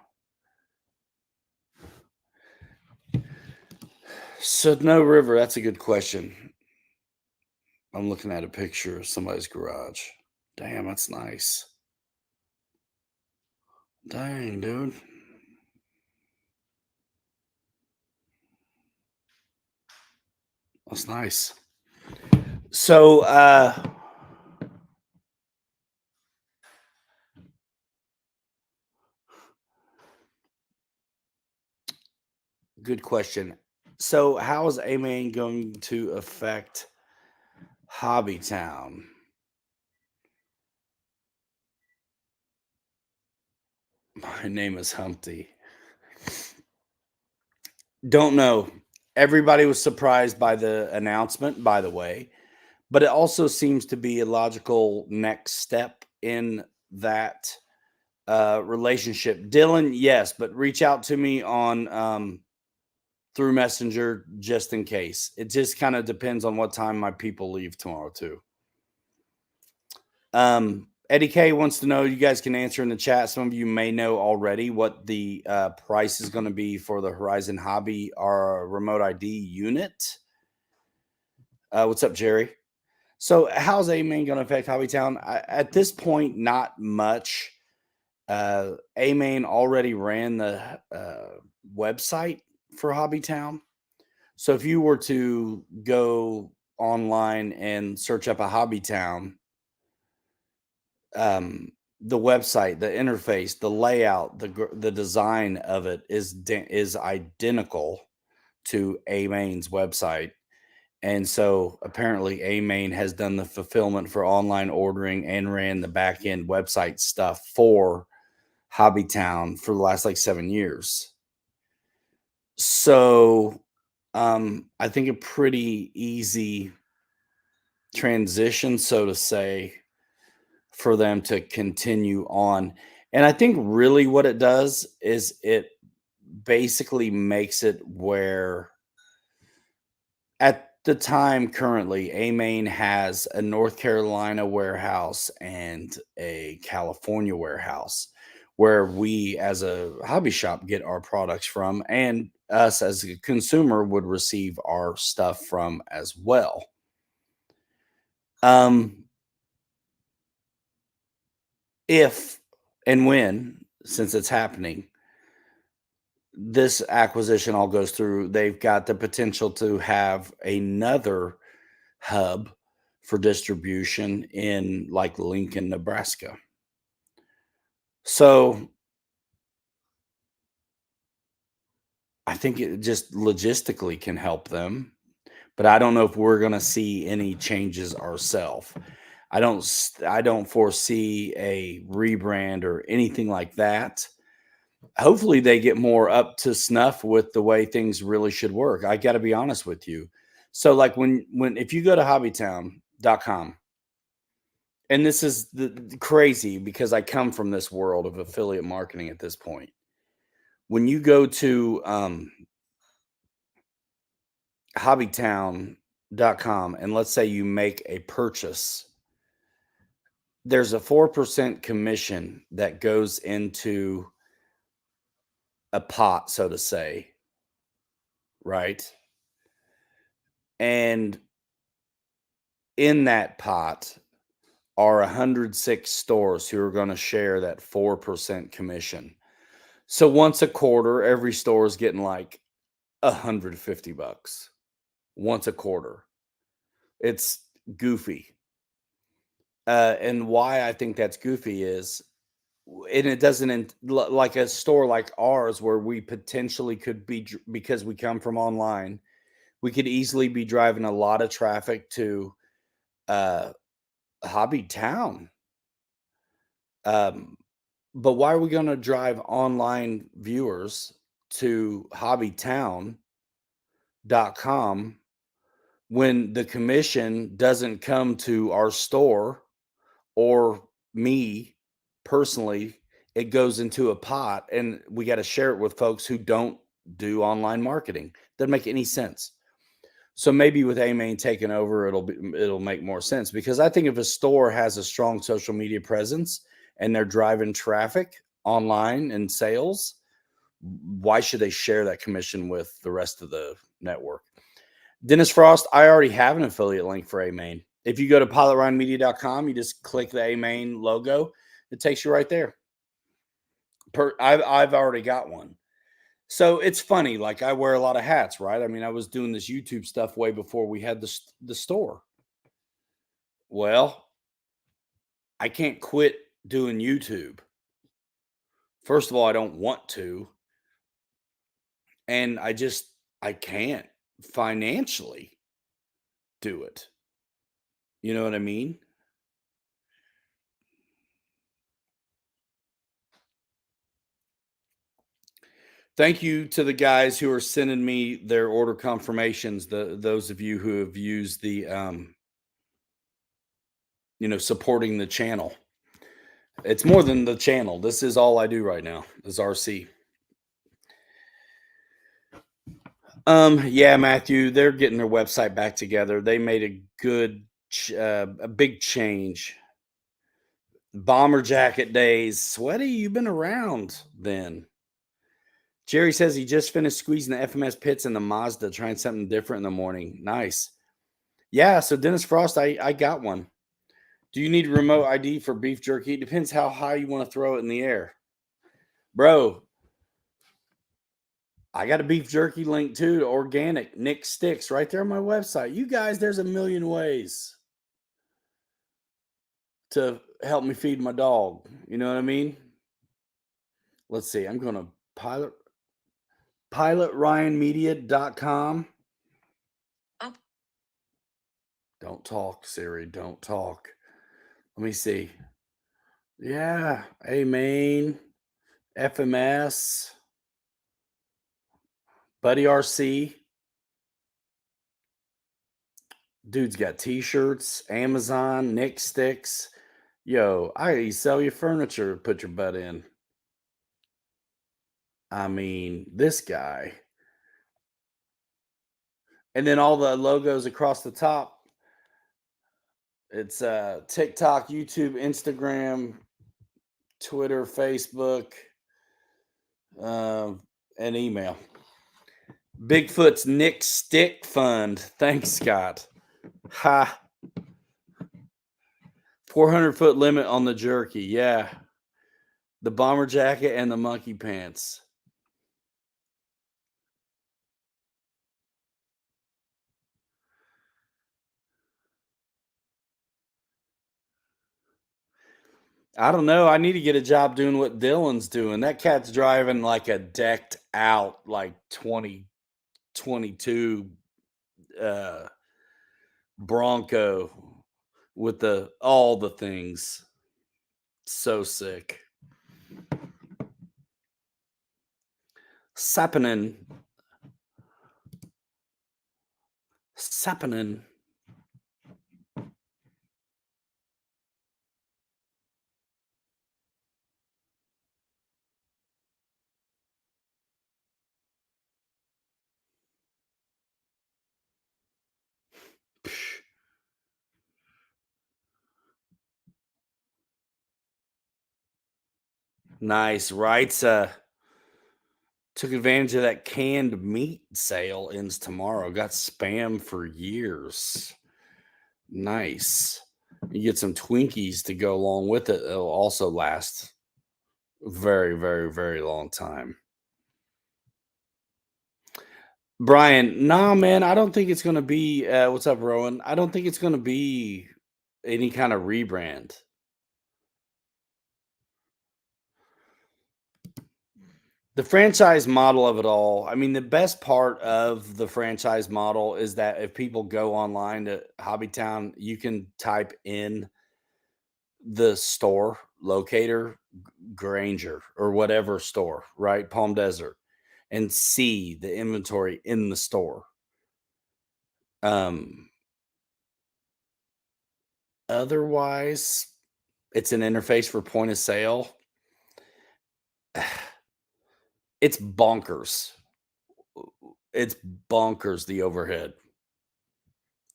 Snow River, that's a good question. I'm looking at a picture of somebody's garage. Damn, that's nice. Dang, dude. That's nice. So, good question. So, how is A-Main going to affect Hobbytown? My name is Humpty. Don't know. Everybody was surprised by the announcement, by the way, but it also seems to be a logical next step in that relationship. Dylan, yes, but reach out to me on through Messenger just in case. It just kind of depends on what time my people leave tomorrow too. Eddie K wants to know, you guys can answer in the chat. Some of you may know already what the price is going to be for the Horizon Hobby or remote ID unit. What's up, Jerry? So how's A-Main going to affect Hobbytown? At this point, not much. A-Main already ran the website for Hobbytown. So if you were to go online and search up a Hobbytown, the website, the interface, the layout, the design of it is identical to A-Main's website. And so apparently A-Main has done the fulfillment for online ordering and ran the back end website stuff for Hobbytown for the last like 7 years. So I think a pretty easy transition, so to say, for them to continue on. And I think really what it does is it basically makes it where at the time currently, A-Main has a North Carolina warehouse and a California warehouse where we as a hobby shop get our products from, and us as a consumer would receive our stuff from as well. If and when, since it's happening, this acquisition all goes through, they've got the potential to have another hub for distribution in like Lincoln, Nebraska. So I think it just logistically can help them, but I don't know if we're going to see any changes ourselves. I don't foresee a rebrand or anything like that. Hopefully they get more up to snuff with the way things really should work. I got to be honest with you. So like when if you go to hobbytown.com, and this is the crazy because I come from this world of affiliate marketing at this point. When you go to hobbytown.com and let's say you make a purchase, there's a 4% commission that goes into a pot, so to say, right? And in that pot are 106 stores who are going to share that 4% commission. So once a quarter, every store is getting like $150 once a quarter. It's goofy. And why I think that's goofy is, and it doesn't like a store like ours where we potentially could be, because we come from online, we could easily be driving a lot of traffic to Hobbytown. But why are we going to drive online viewers to hobbytown.com when the commission doesn't come to our store or me personally? It goes into a pot and we got to share it with folks who don't do online marketing. Doesn't make any sense. So maybe with A-Main taking over, it'll make more sense, because I think if a store has a strong social media presence and they're driving traffic online and sales, why should they share that commission with the rest of the network? Dennis Frost, I already have an affiliate link for A-Main. If you go to pilotryanmedia.com, you just click the A-Main logo. It takes you right there. I've already got one. So it's funny. Like, I wear a lot of hats, right? I mean, I was doing this YouTube stuff way before we had the store. Well, I can't quit doing YouTube. First of all, I don't want to. And I can't financially do it. You know what I mean? Thank you to the guys who are sending me their order confirmations. Those of you who have used the supporting the channel. It's more than the channel. This is all I do right now is RC. Yeah, Matthew, they're getting their website back together. They made a big change. Bomber jacket days. Sweaty, you've been around then. Jerry says he just finished squeezing the FMS pits in the Mazda, trying something different in the morning. Nice. Yeah, so Dennis Frost, I got one. Do you need remote ID for beef jerky? It depends how high you want to throw it in the air. Bro, I got a beef jerky link too to organic Nick Sticks right there on my website. You guys, there's a million ways to help me feed my dog. You know what I mean? Let's see. I'm going to pilotryanmedia.com. Oh. Don't talk, Siri. Don't talk. Let me see. Yeah. A-Main, FMS, Buddy RC. Dude's got t-shirts, Amazon, Nick Sticks. Yo, I sell you furniture, put your butt in. I mean, this guy. And then all the logos across the top. It's TikTok, YouTube, Instagram, Twitter, Facebook, and email. Bigfoot's Nick Stick Fund. Thanks, Scott. Ha. 400-foot limit on the jerky. Yeah. The bomber jacket and the monkey pants. I don't know. I need to get a job doing what Dylan's doing. That cat's driving like a decked out, like 2022 Bronco with all the things. So sick. Sappenin. Nice. Right. Took advantage of that canned meat sale ends tomorrow. Got spam for years. Nice. You get some Twinkies to go along with it. It'll also last very, very, very long time. Brian, nah, man, I don't think it's going to be, what's up, Rowan? I don't think it's going to be any kind of rebrand. The franchise model of it all, I mean, the best part of the franchise model is that if people go online to Hobbytown, you can type in the store locator, Granger, or whatever store, right? Palm Desert, and see the inventory in the store. Otherwise, it's an interface for point of sale. It's bonkers. It's bonkers, the overhead.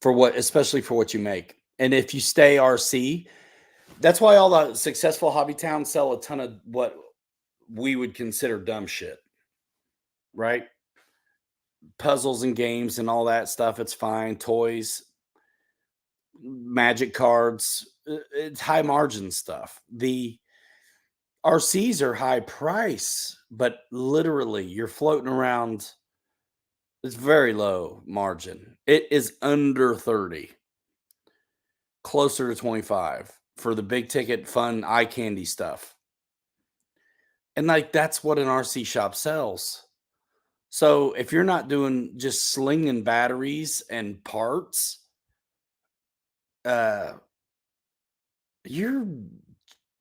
especially for what you make. And if you stay RC, that's why all the successful hobby towns sell a ton of what we would consider dumb shit, right? Puzzles and games and all that stuff. It's fine. Toys, magic cards. It's high margin stuff. The RCs are high price, but literally you're floating around. It's very low margin. It is under 30, closer to 25 for the big ticket, fun, eye candy stuff. And like that's what an RC shop sells. So if you're not doing just slinging batteries and parts, uh, you're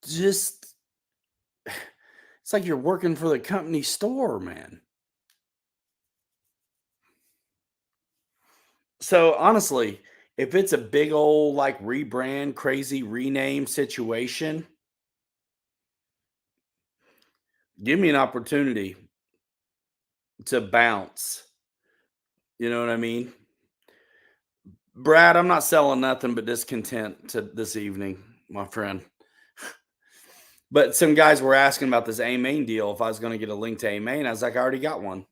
just, it's like you're working for the company store, man. So honestly, if it's a big old like rebrand, crazy rename situation, give me an opportunity to bounce. You know what I mean? Brad, I'm not selling nothing but discontent to this evening, my friend. But some guys were asking about this A main deal. If I was going to get a link to A main, I was like, I already got one.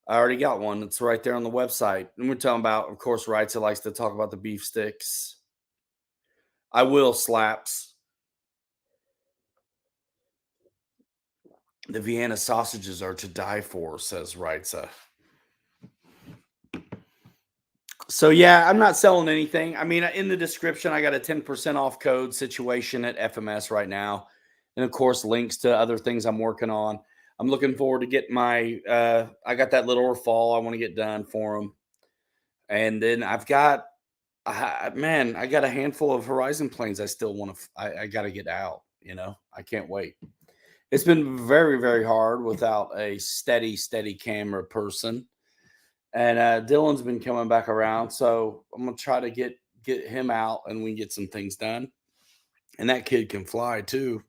It's right there on the website. And we're talking about, of course, Wrights that likes to talk about the beef sticks. I will slaps. The Vienna sausages are to die for, says Wrightsa. So yeah, I'm not selling anything. I mean, in the description, I got a 10% off code situation at FMS right now. And of course, links to other things I'm working on. I'm looking forward to getting my, I got that little fall I want to get done for them. And then I've got, man, I got a handful of Horizon planes I still want to, I got to get out, you know, I can't wait. It's been very, very hard without a steady camera person. And Dylan's been coming back around, so I'm gonna try to get him out, and we can get some things done. And that kid can fly too,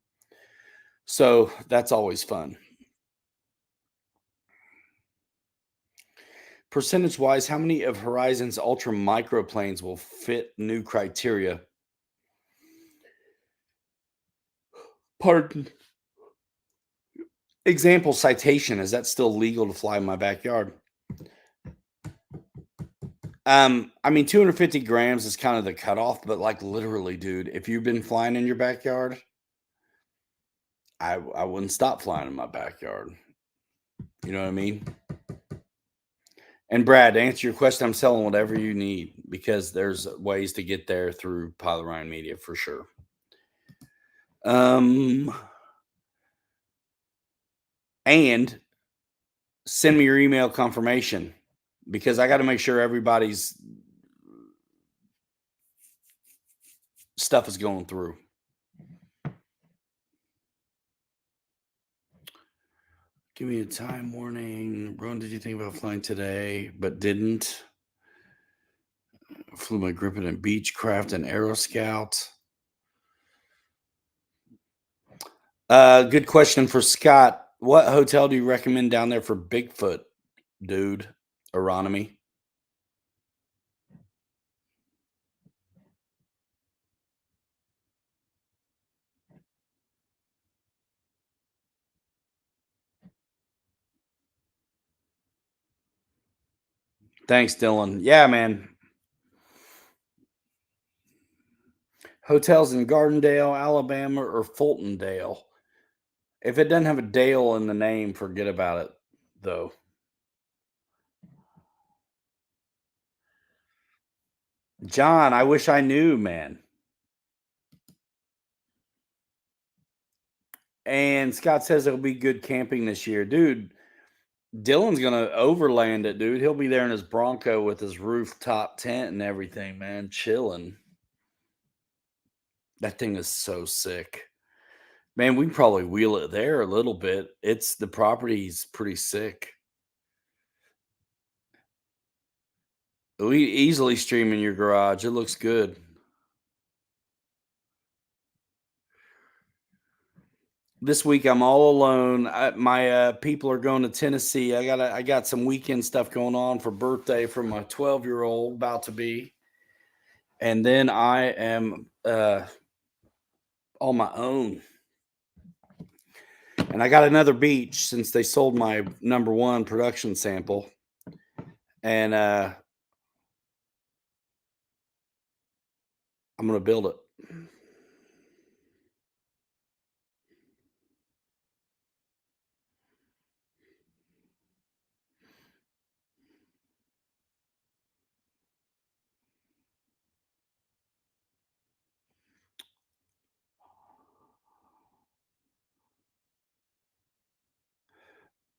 so that's always fun. Percentage wise, how many of Horizon's ultra microplanes will fit new criteria? Pardon. Example citation: is that still legal to fly in my backyard? I mean, 250 grams is kind of the cutoff, but like literally, dude, if you've been flying in your backyard, I wouldn't stop flying in my backyard. You know what I mean? And Brad, to answer your question, I'm selling whatever you need because there's ways to get there through Pilot Ryan Media for sure. And send me your email confirmation because I got to make sure everybody's stuff is going through. Give me a time warning. Ron, did you think about flying today, but didn't? Flew my Griffin and Beechcraft and Aero Scout. Good question for Scott. What hotel do you recommend down there for Bigfoot, dude? Aeronomy. Thanks, Dylan. Yeah, man. Hotels in Gardendale, Alabama, or Fultondale. If it doesn't have a Dale in the name, forget about it, though. John, I wish I knew, man. And Scott says it'll be good camping this year. Dude, Dylan's going to overland it, dude. He'll be there in his Bronco with his rooftop tent and everything, man, chilling. That thing is so sick. Man, we can probably wheel it there a little bit. It's the property's pretty sick. We easily stream in your garage. It looks good. This week I'm all alone. My people are going to Tennessee. I got some weekend stuff going on for birthday for my 12-year-old about to be, and then I am on my own. And I got another beach since they sold my number one production sample, and I'm gonna build it.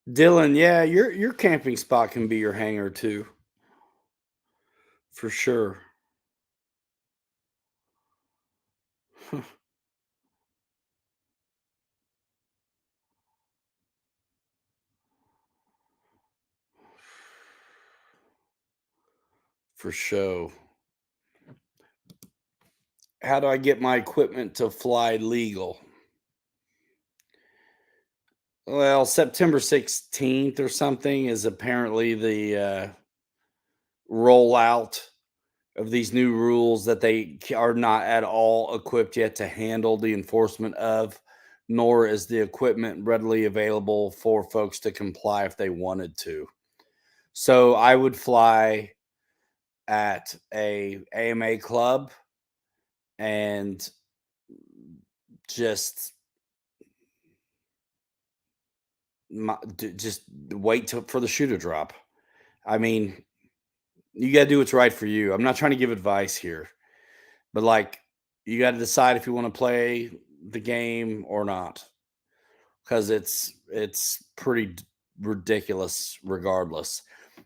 Dylan, yeah, your camping spot can be your hangar too, for sure. For sure. How do I get my equipment to fly legal? Well, September 16th or something is apparently the rollout of these new rules that they are not at all equipped yet to handle the enforcement of, nor is the equipment readily available for folks to comply if they wanted to. So I would fly at a AMA club and just just wait for the shoe to drop. I mean, you got to do what's right for you. I'm not trying to give advice here, but like, you got to decide if you want to play the game or not, because it's pretty ridiculous regardless.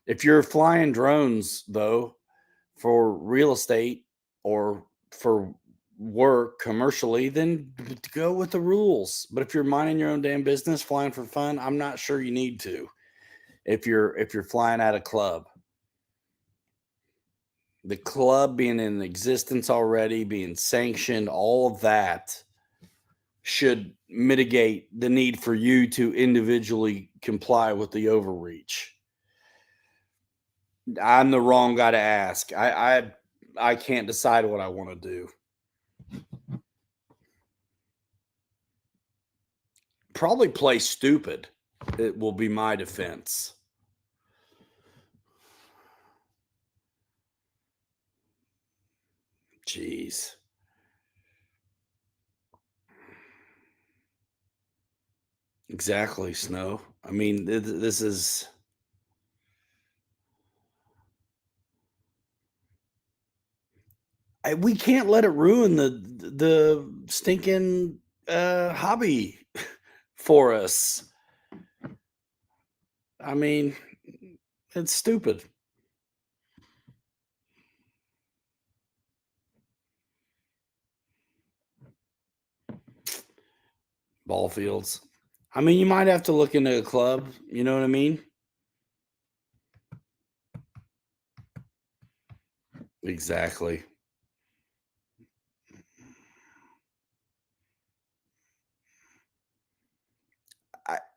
If you're flying drones though for real estate or for work commercially, then go with the rules. But if you're minding your own damn business, flying for fun, I'm not sure you need to. If you're flying at a club, the club being in existence already, being sanctioned, all of that should mitigate the need for you to individually comply with the overreach. I'm the wrong guy to ask. I can't decide what I want to do. Probably play stupid. It will be my defense. Jeez. Exactly, Snow. I mean, this is. We can't let it ruin the stinking hobby for us. I mean, it's stupid. Ball fields. I mean, you might have to look into a club. You know what I mean? Exactly.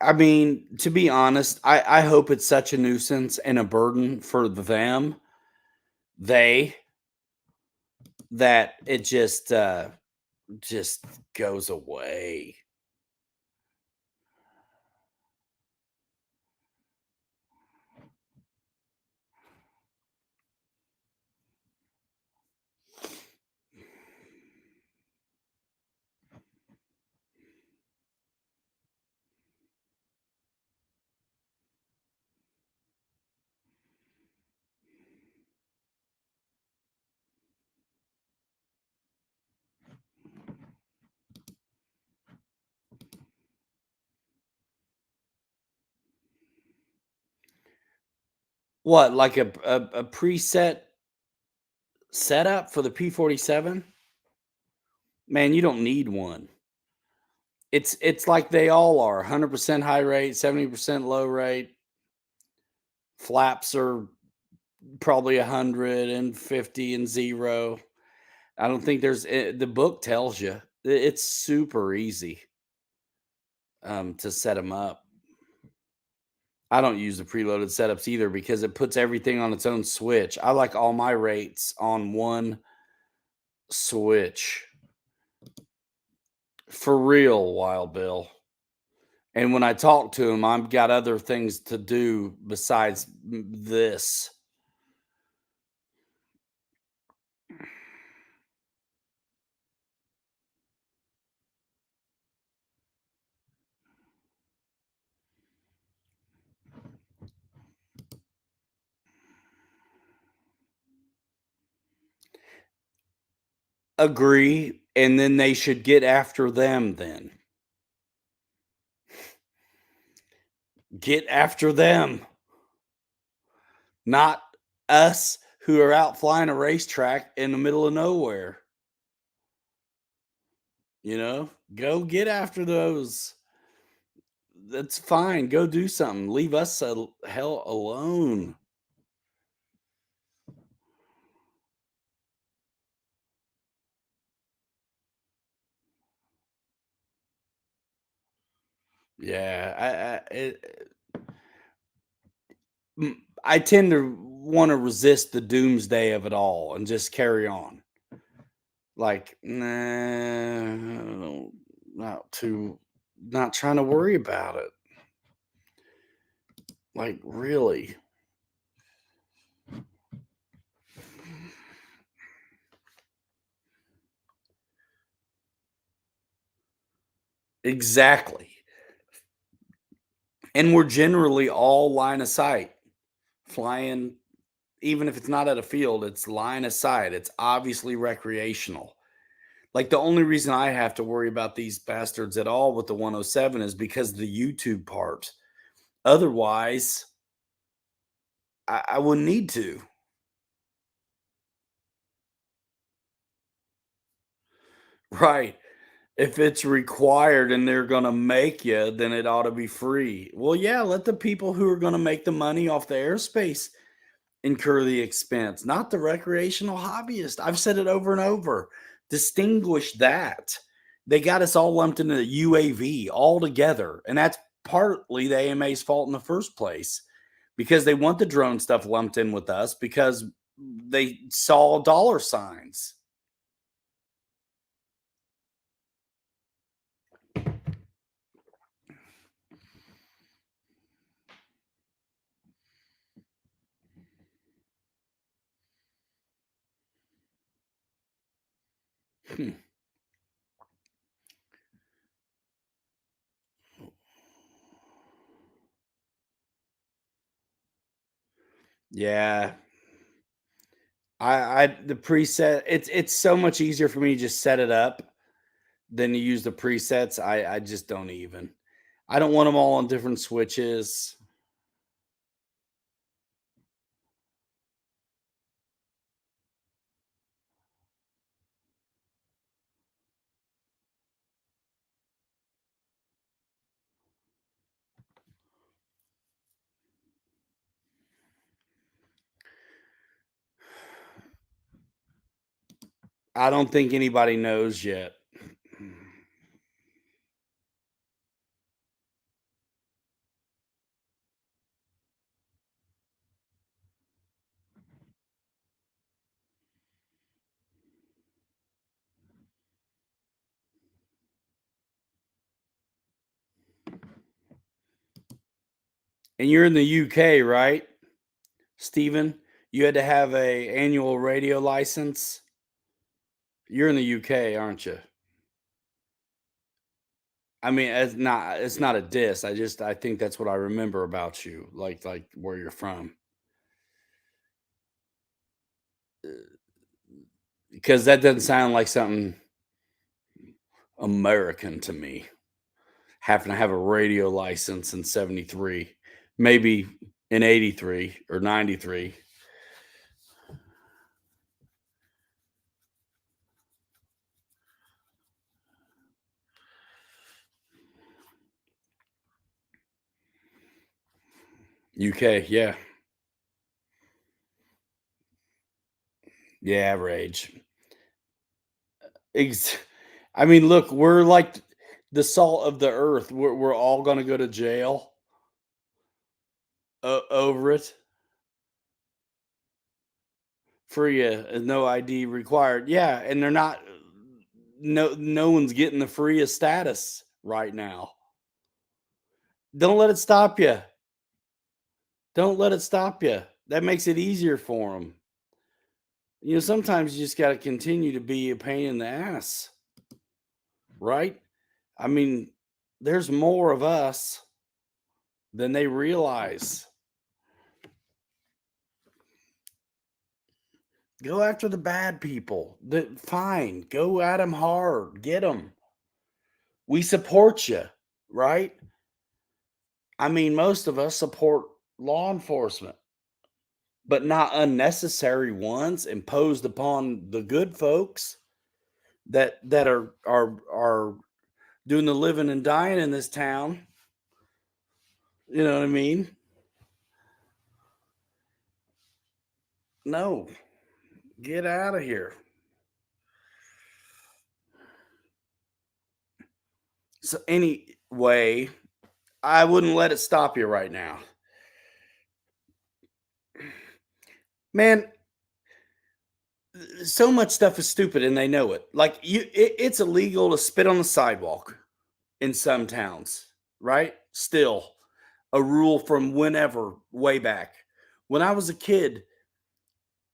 I mean, to be honest, I hope it's such a nuisance and a burden for them, they, that it just goes away. What, like a preset setup for the P-47? Man, you don't need one. It's like they all are, 100% high rate, 70% low rate. Flaps are probably 150 and 0. I don't think there's the book tells you it's super easy. to set them up. I don't use the preloaded setups either because it puts everything on its own switch. I like all my rates on one switch. For real, Wild Bill. And when I talk to him, I've got other things to do besides this. Agree. And then they should get after them then. Get after them. Not us who are out flying a racetrack in the middle of nowhere. You know, go get after those. That's fine. Go do something. Leave us hell alone. Yeah, I tend to want to resist the doomsday of it all and just carry on. Like, nah, not trying to worry about it. Like, really. Exactly. And we're generally all line of sight, flying, even if it's not at a field, it's line of sight. It's obviously recreational. Like the only reason I have to worry about these bastards at all with the 107 is because of the YouTube part. Otherwise, I wouldn't need to. Right. If it's required and they're going to make you, then it ought to be free. Well, yeah, let the people who are going to make the money off the airspace incur the expense, not the recreational hobbyist. I've said it over and over. Distinguish that. They got us all lumped into the UAV all together. And that's partly the AMA's fault in the first place because they want the drone stuff lumped in with us because they saw dollar signs. Yeah. I the preset, it's so much easier for me to just set it up than to use the presets. I just don't even. I don't want them all on different switches. I don't think anybody knows yet. And you're in the UK, right, Stephen? You had to have a annual radio license. You're in the UK, aren't you? I mean, it's not a diss. I think that's what I remember about you, like where you're from. Because that doesn't sound like something American to me. Having to have a radio license in 73, maybe in 83 or 93. UK, yeah. Yeah, rage. I mean, look, we're like the salt of the earth. We're all going to go to jail over it. Free, no ID required. Yeah, and they're not. No one's getting the freest status right now. Don't let it stop you. Don't let it stop you. That makes it easier for them. You know, sometimes you just got to continue to be a pain in the ass, right? I mean, there's more of us than they realize. Go after the bad people. Fine. Go at them hard. Get them. We support you, right? I mean, most of us support law enforcement, but not unnecessary ones imposed upon the good folks that are doing the living and dying in this town. You know what I mean? No. Get out of here. So anyway, I wouldn't let it stop you right now. Man, so much stuff is stupid and they know it. Like it's illegal to spit on the sidewalk in some towns, right? Still a rule from whenever, way back. When I was a kid,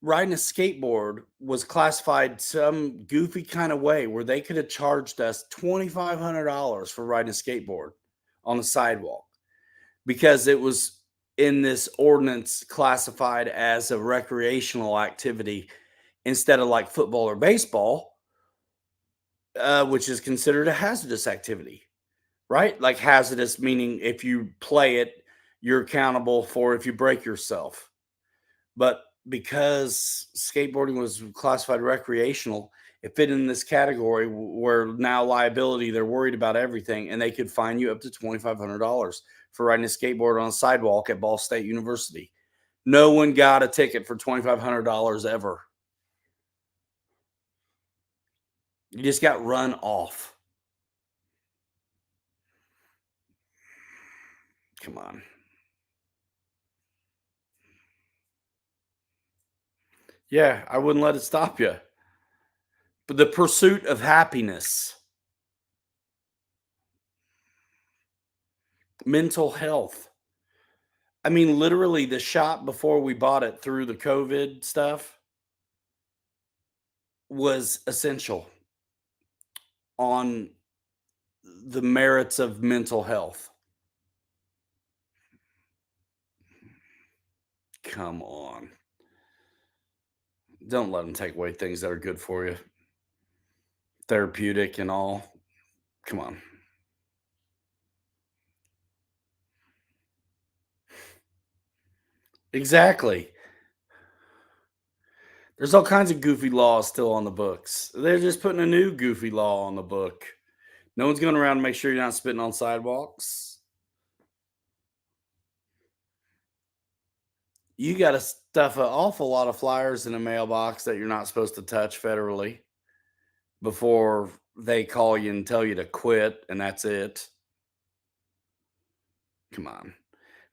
riding a skateboard was classified some goofy kind of way where they could have charged us $2,500 for riding a skateboard on the sidewalk because it was in this ordinance classified as a recreational activity instead of like football or baseball, which is considered a hazardous activity, right? Like hazardous meaning if you play it, you're accountable for if you break yourself. But because skateboarding was classified recreational, it fit in this category where now liability, they're worried about everything, and they could fine you up to $2,500 for riding a skateboard on a sidewalk at Ball State University. No one got a ticket for $2,500 ever. You just got run off. Come on. Yeah, I wouldn't let it stop you. But the pursuit of happiness, mental health. I mean, literally, the shop before we bought it through the COVID stuff was essential on the merits of mental health. Come on. Don't let them take away things that are good for you, therapeutic and all. Come on. Exactly. There's all kinds of goofy laws still on the books. They're just putting a new goofy law on the book. No one's going around to make sure you're not spitting on sidewalks. You got to stuff an awful lot of flyers in a mailbox that you're not supposed to touch federally before they call you and tell you to quit, and that's it. Come on.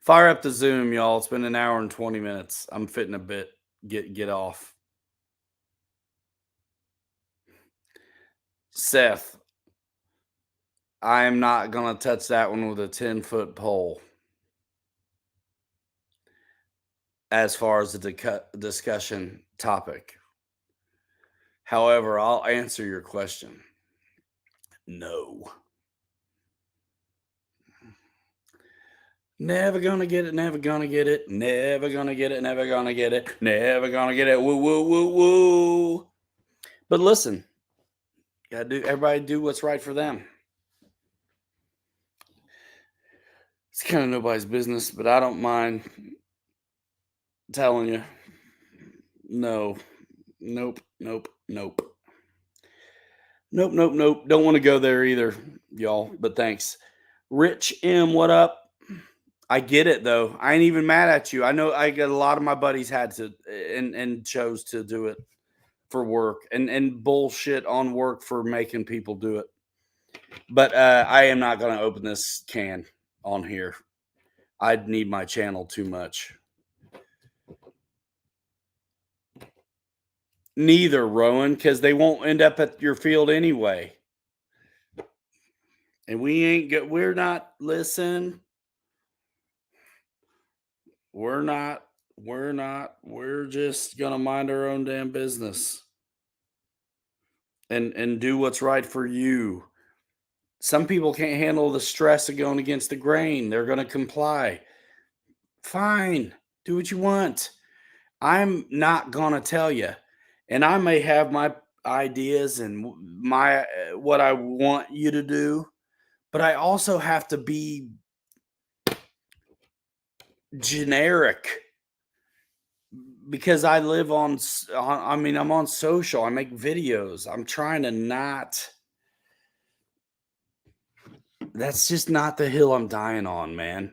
Fire up the Zoom, y'all. It's been an hour and 20 minutes. I'm fitting a bit. Get off. Seth, I am not going to touch that one with a 10-foot pole as far as the discussion topic. However, I'll answer your question. No. Never gonna get it, never gonna get it, never gonna get it, never gonna get it, never gonna get it. Woo, woo, woo, woo. But listen, everybody do what's right for them. It's kind of nobody's business, but I don't mind telling you. No. Nope. Nope. Nope. Nope. Nope. Nope. Don't want to go there either, y'all. But thanks. Rich M, what up? I get it though. I ain't even mad at you. I know I got a lot of my buddies had to and chose to do it for work and bullshit on work for making people do it. But I am not going to open this can on here. I'd need my channel too much. Neither, Rowan, because they won't end up at your field anyway. And we ain't good. We're not, listen. We're not. We're just going to mind our own damn business. And do what's right for you. Some people can't handle the stress of going against the grain. They're going to comply. Fine. Do what you want. I'm not going to tell you. And I may have my ideas and my what I want you to do, but I also have to be generic because I live on I'm on social. I make videos. I'm trying to not. That's just not the hill I'm dying on, man.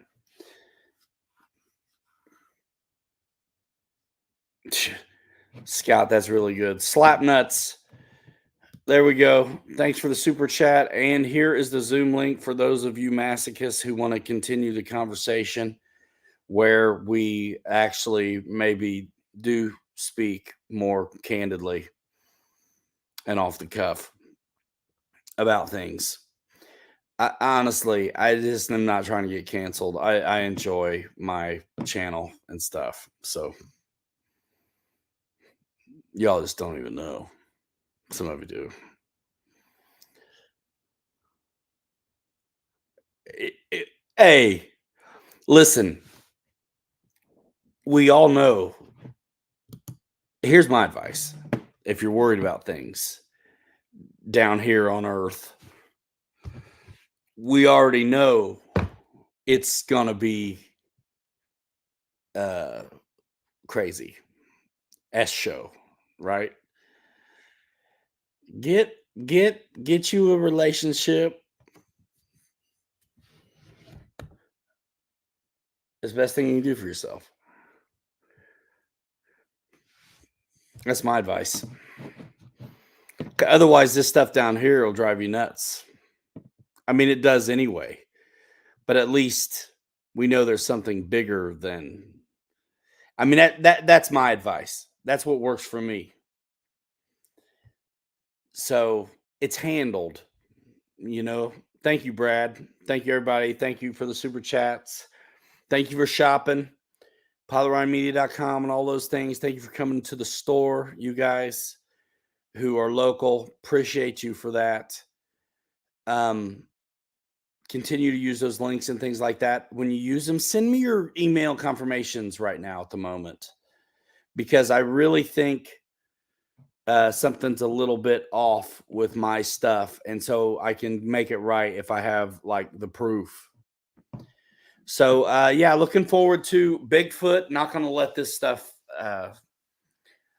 Scott, that's really good. Slap nuts. There we go. Thanks for the super chat. And here is the Zoom link for those of you masochists who want to continue the conversation where we actually maybe do speak more candidly and off the cuff about things. Honestly, I just am not trying to get canceled. I enjoy my channel and stuff. So y'all just don't even know. Some of you do. Hey, listen. We all know. Here's my advice. If you're worried about things down here on Earth, we already know it's gonna be crazy. Show, right? Get you a relationship. It's the best thing you can do for yourself. That's my advice. Otherwise, this stuff down here will drive you nuts. I mean, it does anyway. But at least we know there's something bigger than. I mean, that's my advice. That's what works for me. So it's handled, you know. Thank you, Brad. Thank you, everybody. Thank you for the super chats. Thank you for shopping. PilotRyanMedia.com and all those things. Thank you for coming to the store, you guys who are local. Appreciate you for that. Continue to use those links and things like that. When you use them, send me your email confirmations right now at the moment, because I really think something's a little bit off with my stuff. And so I can make it right if I have like the proof. So yeah, looking forward to Bigfoot. Not going to let this stuff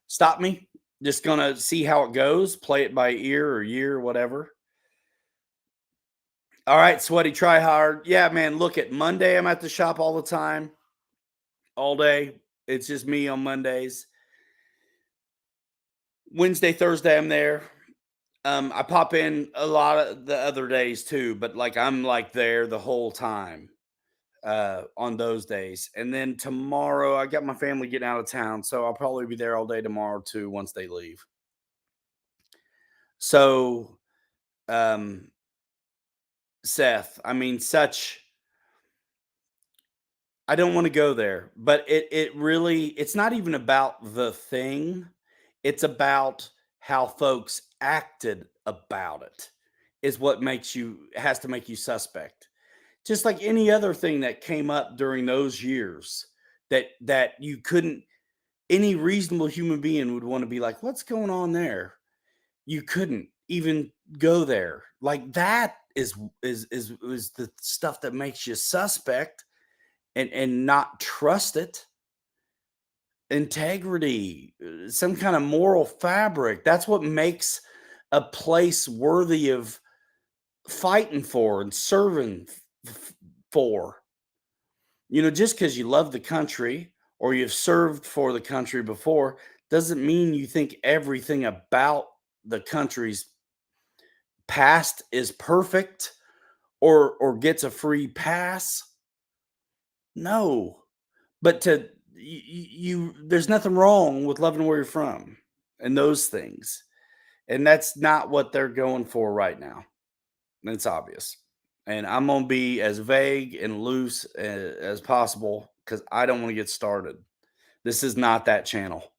stop me. Just going to see how it goes, play it by ear or year or whatever. All right, Sweaty, try hard. Yeah, man, look, at Monday, I'm at the shop all the time, all day. It's just me on Mondays. Wednesday, Thursday, I'm there. I pop in a lot of the other days too, but like I'm like there the whole time on those days. And then tomorrow, I got my family getting out of town, so I'll probably be there all day tomorrow too once they leave. So, Seth, I mean, I don't want to go there, but it really, it's not even about the thing. It's about how folks acted about it is what has to make you suspect. Just like any other thing that came up during those years that you couldn't, any reasonable human being would want to be like, what's going on there? You couldn't even go there. Like that is the stuff that makes you suspect and not trust it. Integrity, some kind of moral fabric. That's what makes a place worthy of fighting for and serving for. You know, just because you love the country or you've served for the country before doesn't mean you think everything about the country's passed is perfect or gets a free pass. No. But you there's nothing wrong with loving where you're from and those things. And that's not what they're going for right now. It's obvious. And I'm going to be as vague and loose as possible because I don't want to get started. This is not that channel.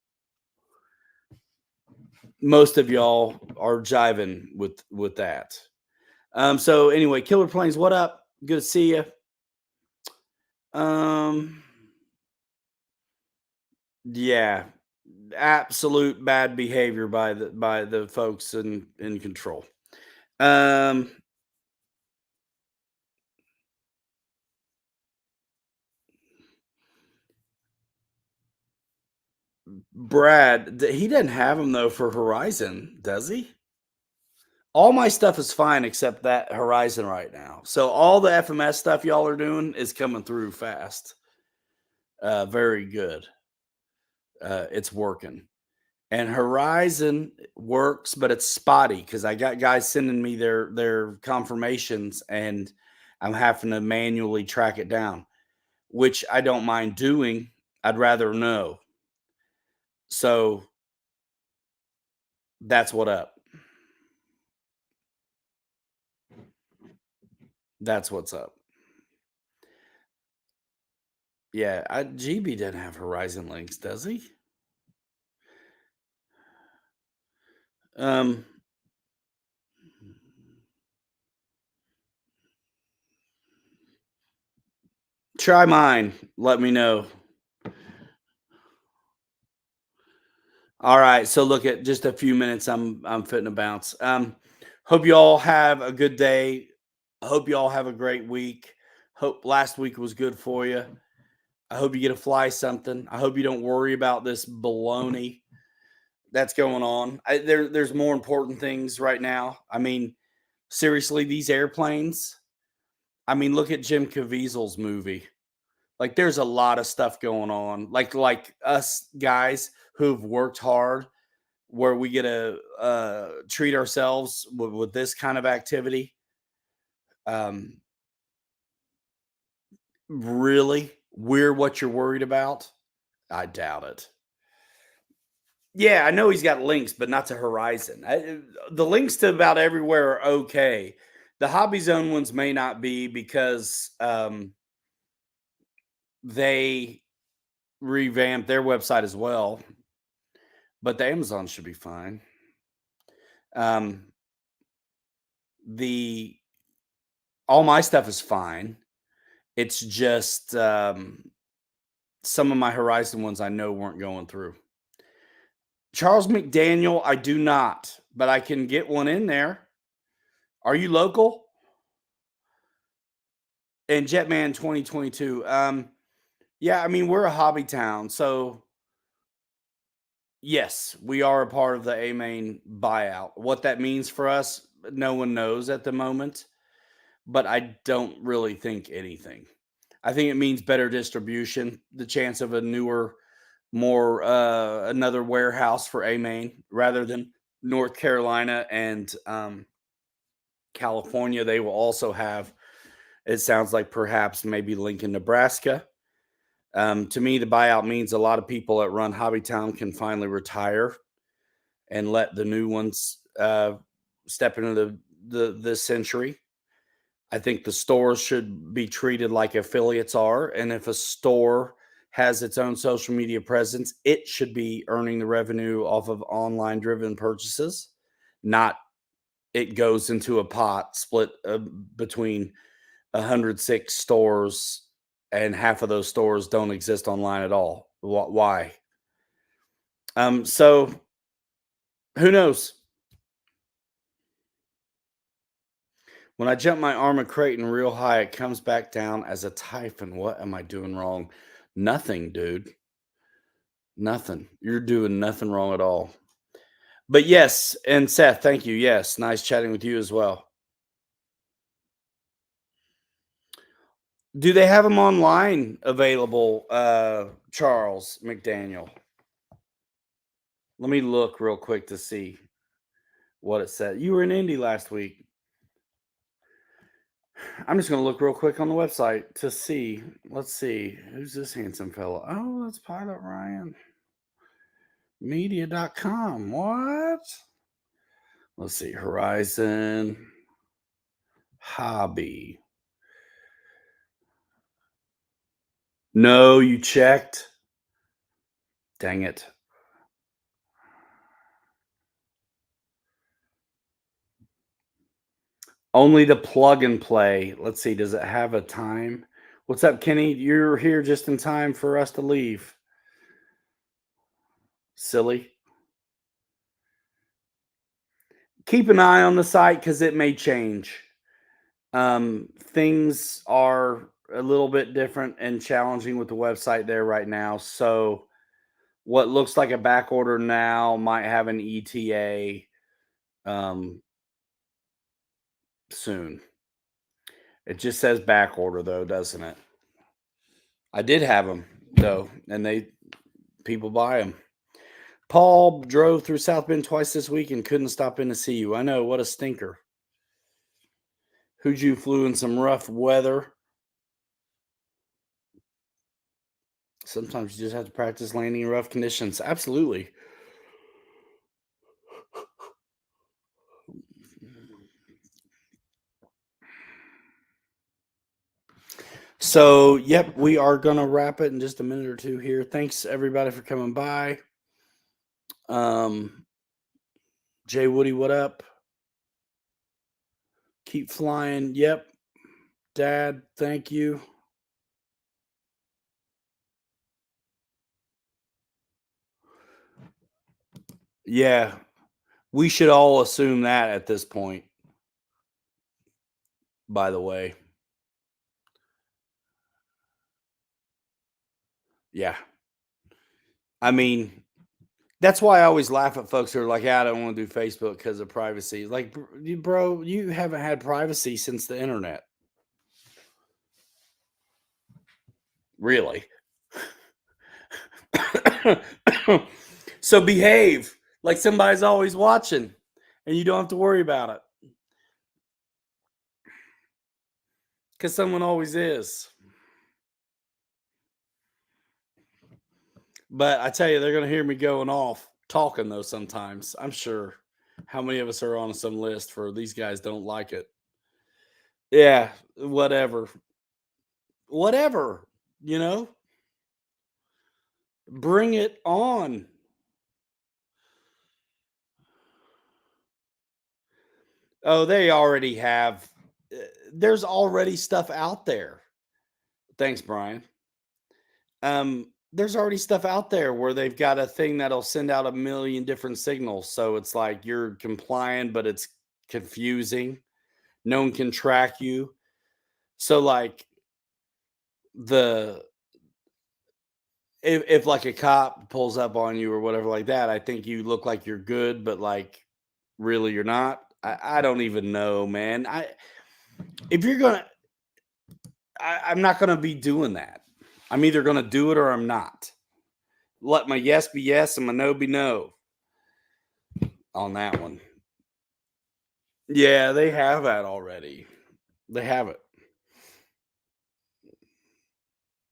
Most of y'all are jiving with that. So anyway, Killer Planes, what up? Good to see you. Yeah, absolute bad behavior by the folks in control. Brad, he doesn't have them though for Horizon, does he? All my stuff is fine except that Horizon right now. So all the FMS stuff y'all are doing is coming through fast. Very good. It's working. And Horizon works, but it's spotty because I got guys sending me their confirmations and I'm having to manually track it down, which I don't mind doing. I'd rather know. So that's what up. That's what's up. Yeah, GB doesn't have Horizon links, does he? Try mine. Let me know. All right. So look at just a few minutes. I'm fitting to bounce. Hope you all have a good day. Hope you all have a great week. Hope last week was good for you. I hope you get to fly something. I hope you don't worry about this baloney that's going on. There's more important things right now. I mean, seriously, these airplanes. I mean, look at Jim Caviezel's movie. Like, there's a lot of stuff going on. Like us guys who've worked hard, where we get to treat ourselves with this kind of activity. Really, we're what you're worried about? I doubt it. Yeah, I know he's got links, but not to Horizon. The links to about everywhere are okay. The Hobby Zone ones may not be because they revamped their website as well, but the Amazon should be fine. All my stuff is fine. It's just some of my Horizon ones I know weren't going through. Charles McDaniel, I do not, but I can get one in there. Are you local? And Jetman 2022. Yeah, I mean, we're a hobby town, so yes, we are a part of the A-Main buyout. What that means for us, no one knows at the moment, but I don't really think anything. I think it means better distribution, the chance of a newer, more another warehouse for A-Main rather than North Carolina and California. They will also have, it sounds like perhaps maybe Lincoln, Nebraska. To me, the buyout means a lot of people that run Hobbytown can finally retire and let the new ones step into this century. I think the stores should be treated like affiliates are. And if a store has its own social media presence, it should be earning the revenue off of online driven purchases, not it goes into a pot split between 106 stores and half of those stores don't exist online at all. Why? So who knows? When I jump my Arma Creighton real high, it comes back down as a Typhon. What am I doing wrong? Nothing, dude. Nothing. You're doing nothing wrong at all. But yes, and Seth, thank you. Yes, nice chatting with you as well. Do they have them online available, Charles McDaniel? Let me look real quick to see. what it said. You were in Indy last week. I'm just going to look real quick on the website to see. Let's see. Who's this handsome fellow? Oh, that's Pilot Ryan. Media.com. What? Let's see. Horizon Hobby. No, you checked. Dang it. Only the plug and play. Let's see. Does it have a time? What's up, Kenny? You're here just in time for us to leave. Silly. Keep an eye on the site because it may change. Things are a little bit different and challenging with the website there right now. So what looks like a back order now might have an ETA soon. It just says back order though, doesn't it? I did have them though, and people buy them. Paul drove through South Bend twice this week and couldn't stop in to see you. I know, what a stinker. Who'd you flew in some rough weather? Sometimes you just have to practice landing in rough conditions. Absolutely. So, yep, we are going to wrap it in just a minute or two here. Thanks, everybody, for coming by. Jay Woody, what up? Keep flying. Yep. Dad, thank you. Yeah, we should all assume that at this point, by the way. Yeah. I mean, that's why I always laugh at folks who are like, yeah, I don't want to do Facebook because of privacy. Like, bro, you haven't had privacy since the internet. Really? So behave like somebody's always watching and you don't have to worry about it. Because someone always is. But I tell you, they're going to hear me going off talking, though, sometimes. I'm sure. How many of us are on some list for these guys don't like it? Yeah, whatever. Whatever, you know? Bring it on. Oh, they already have. There's already stuff out there. Thanks, Brian. There's already stuff out there where they've got a thing that'll send out a million different signals. So it's like you're compliant, but it's confusing. No one can track you. So like if like a cop pulls up on you or whatever like that, I think you look like you're good, but like really you're not. I don't even know, man. I'm not gonna be doing that. I'm either gonna do it or I'm not. Let my yes be yes and my no be no on that one. Yeah, they have that already. They have it.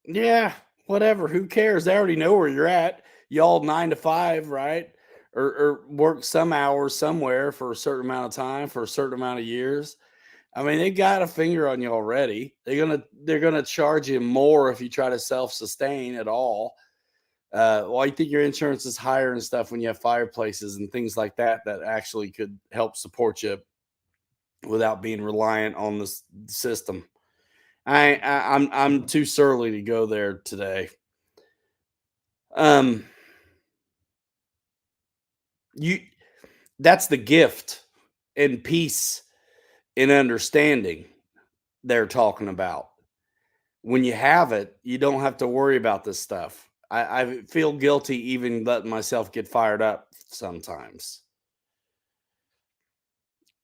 Yeah, whatever. Who cares? They already know where you're at. Y'all 9 to 5, right? Or work some hours somewhere for a certain amount of time for a certain amount of years. I mean, they got a finger on you already. They're gonna charge you more if you try to self-sustain at all. Well, I think your insurance is higher and stuff when you have fireplaces and things like that actually could help support you without being reliant on the system. I'm too surly to go there today. That's the gift and peace and understanding they're talking about. When you have it, you don't have to worry about this stuff. I feel guilty even letting myself get fired up sometimes.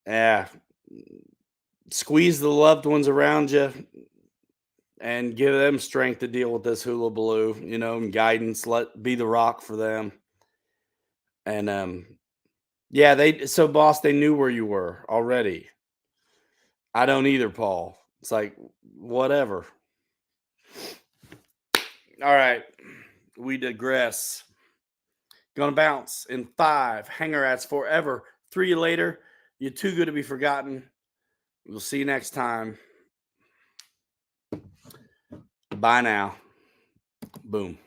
Yeah. Squeeze the loved ones around you and give them strength to deal with this hula baloo, and guidance. Be the rock for them. And Yeah, so boss, they knew where you were already. I don't either, Paul. It's like whatever. All right. We digress. Gonna bounce in 5. Hanger rats forever. 3 you later. You're too good to be forgotten. We'll see you next time. Bye now. Boom.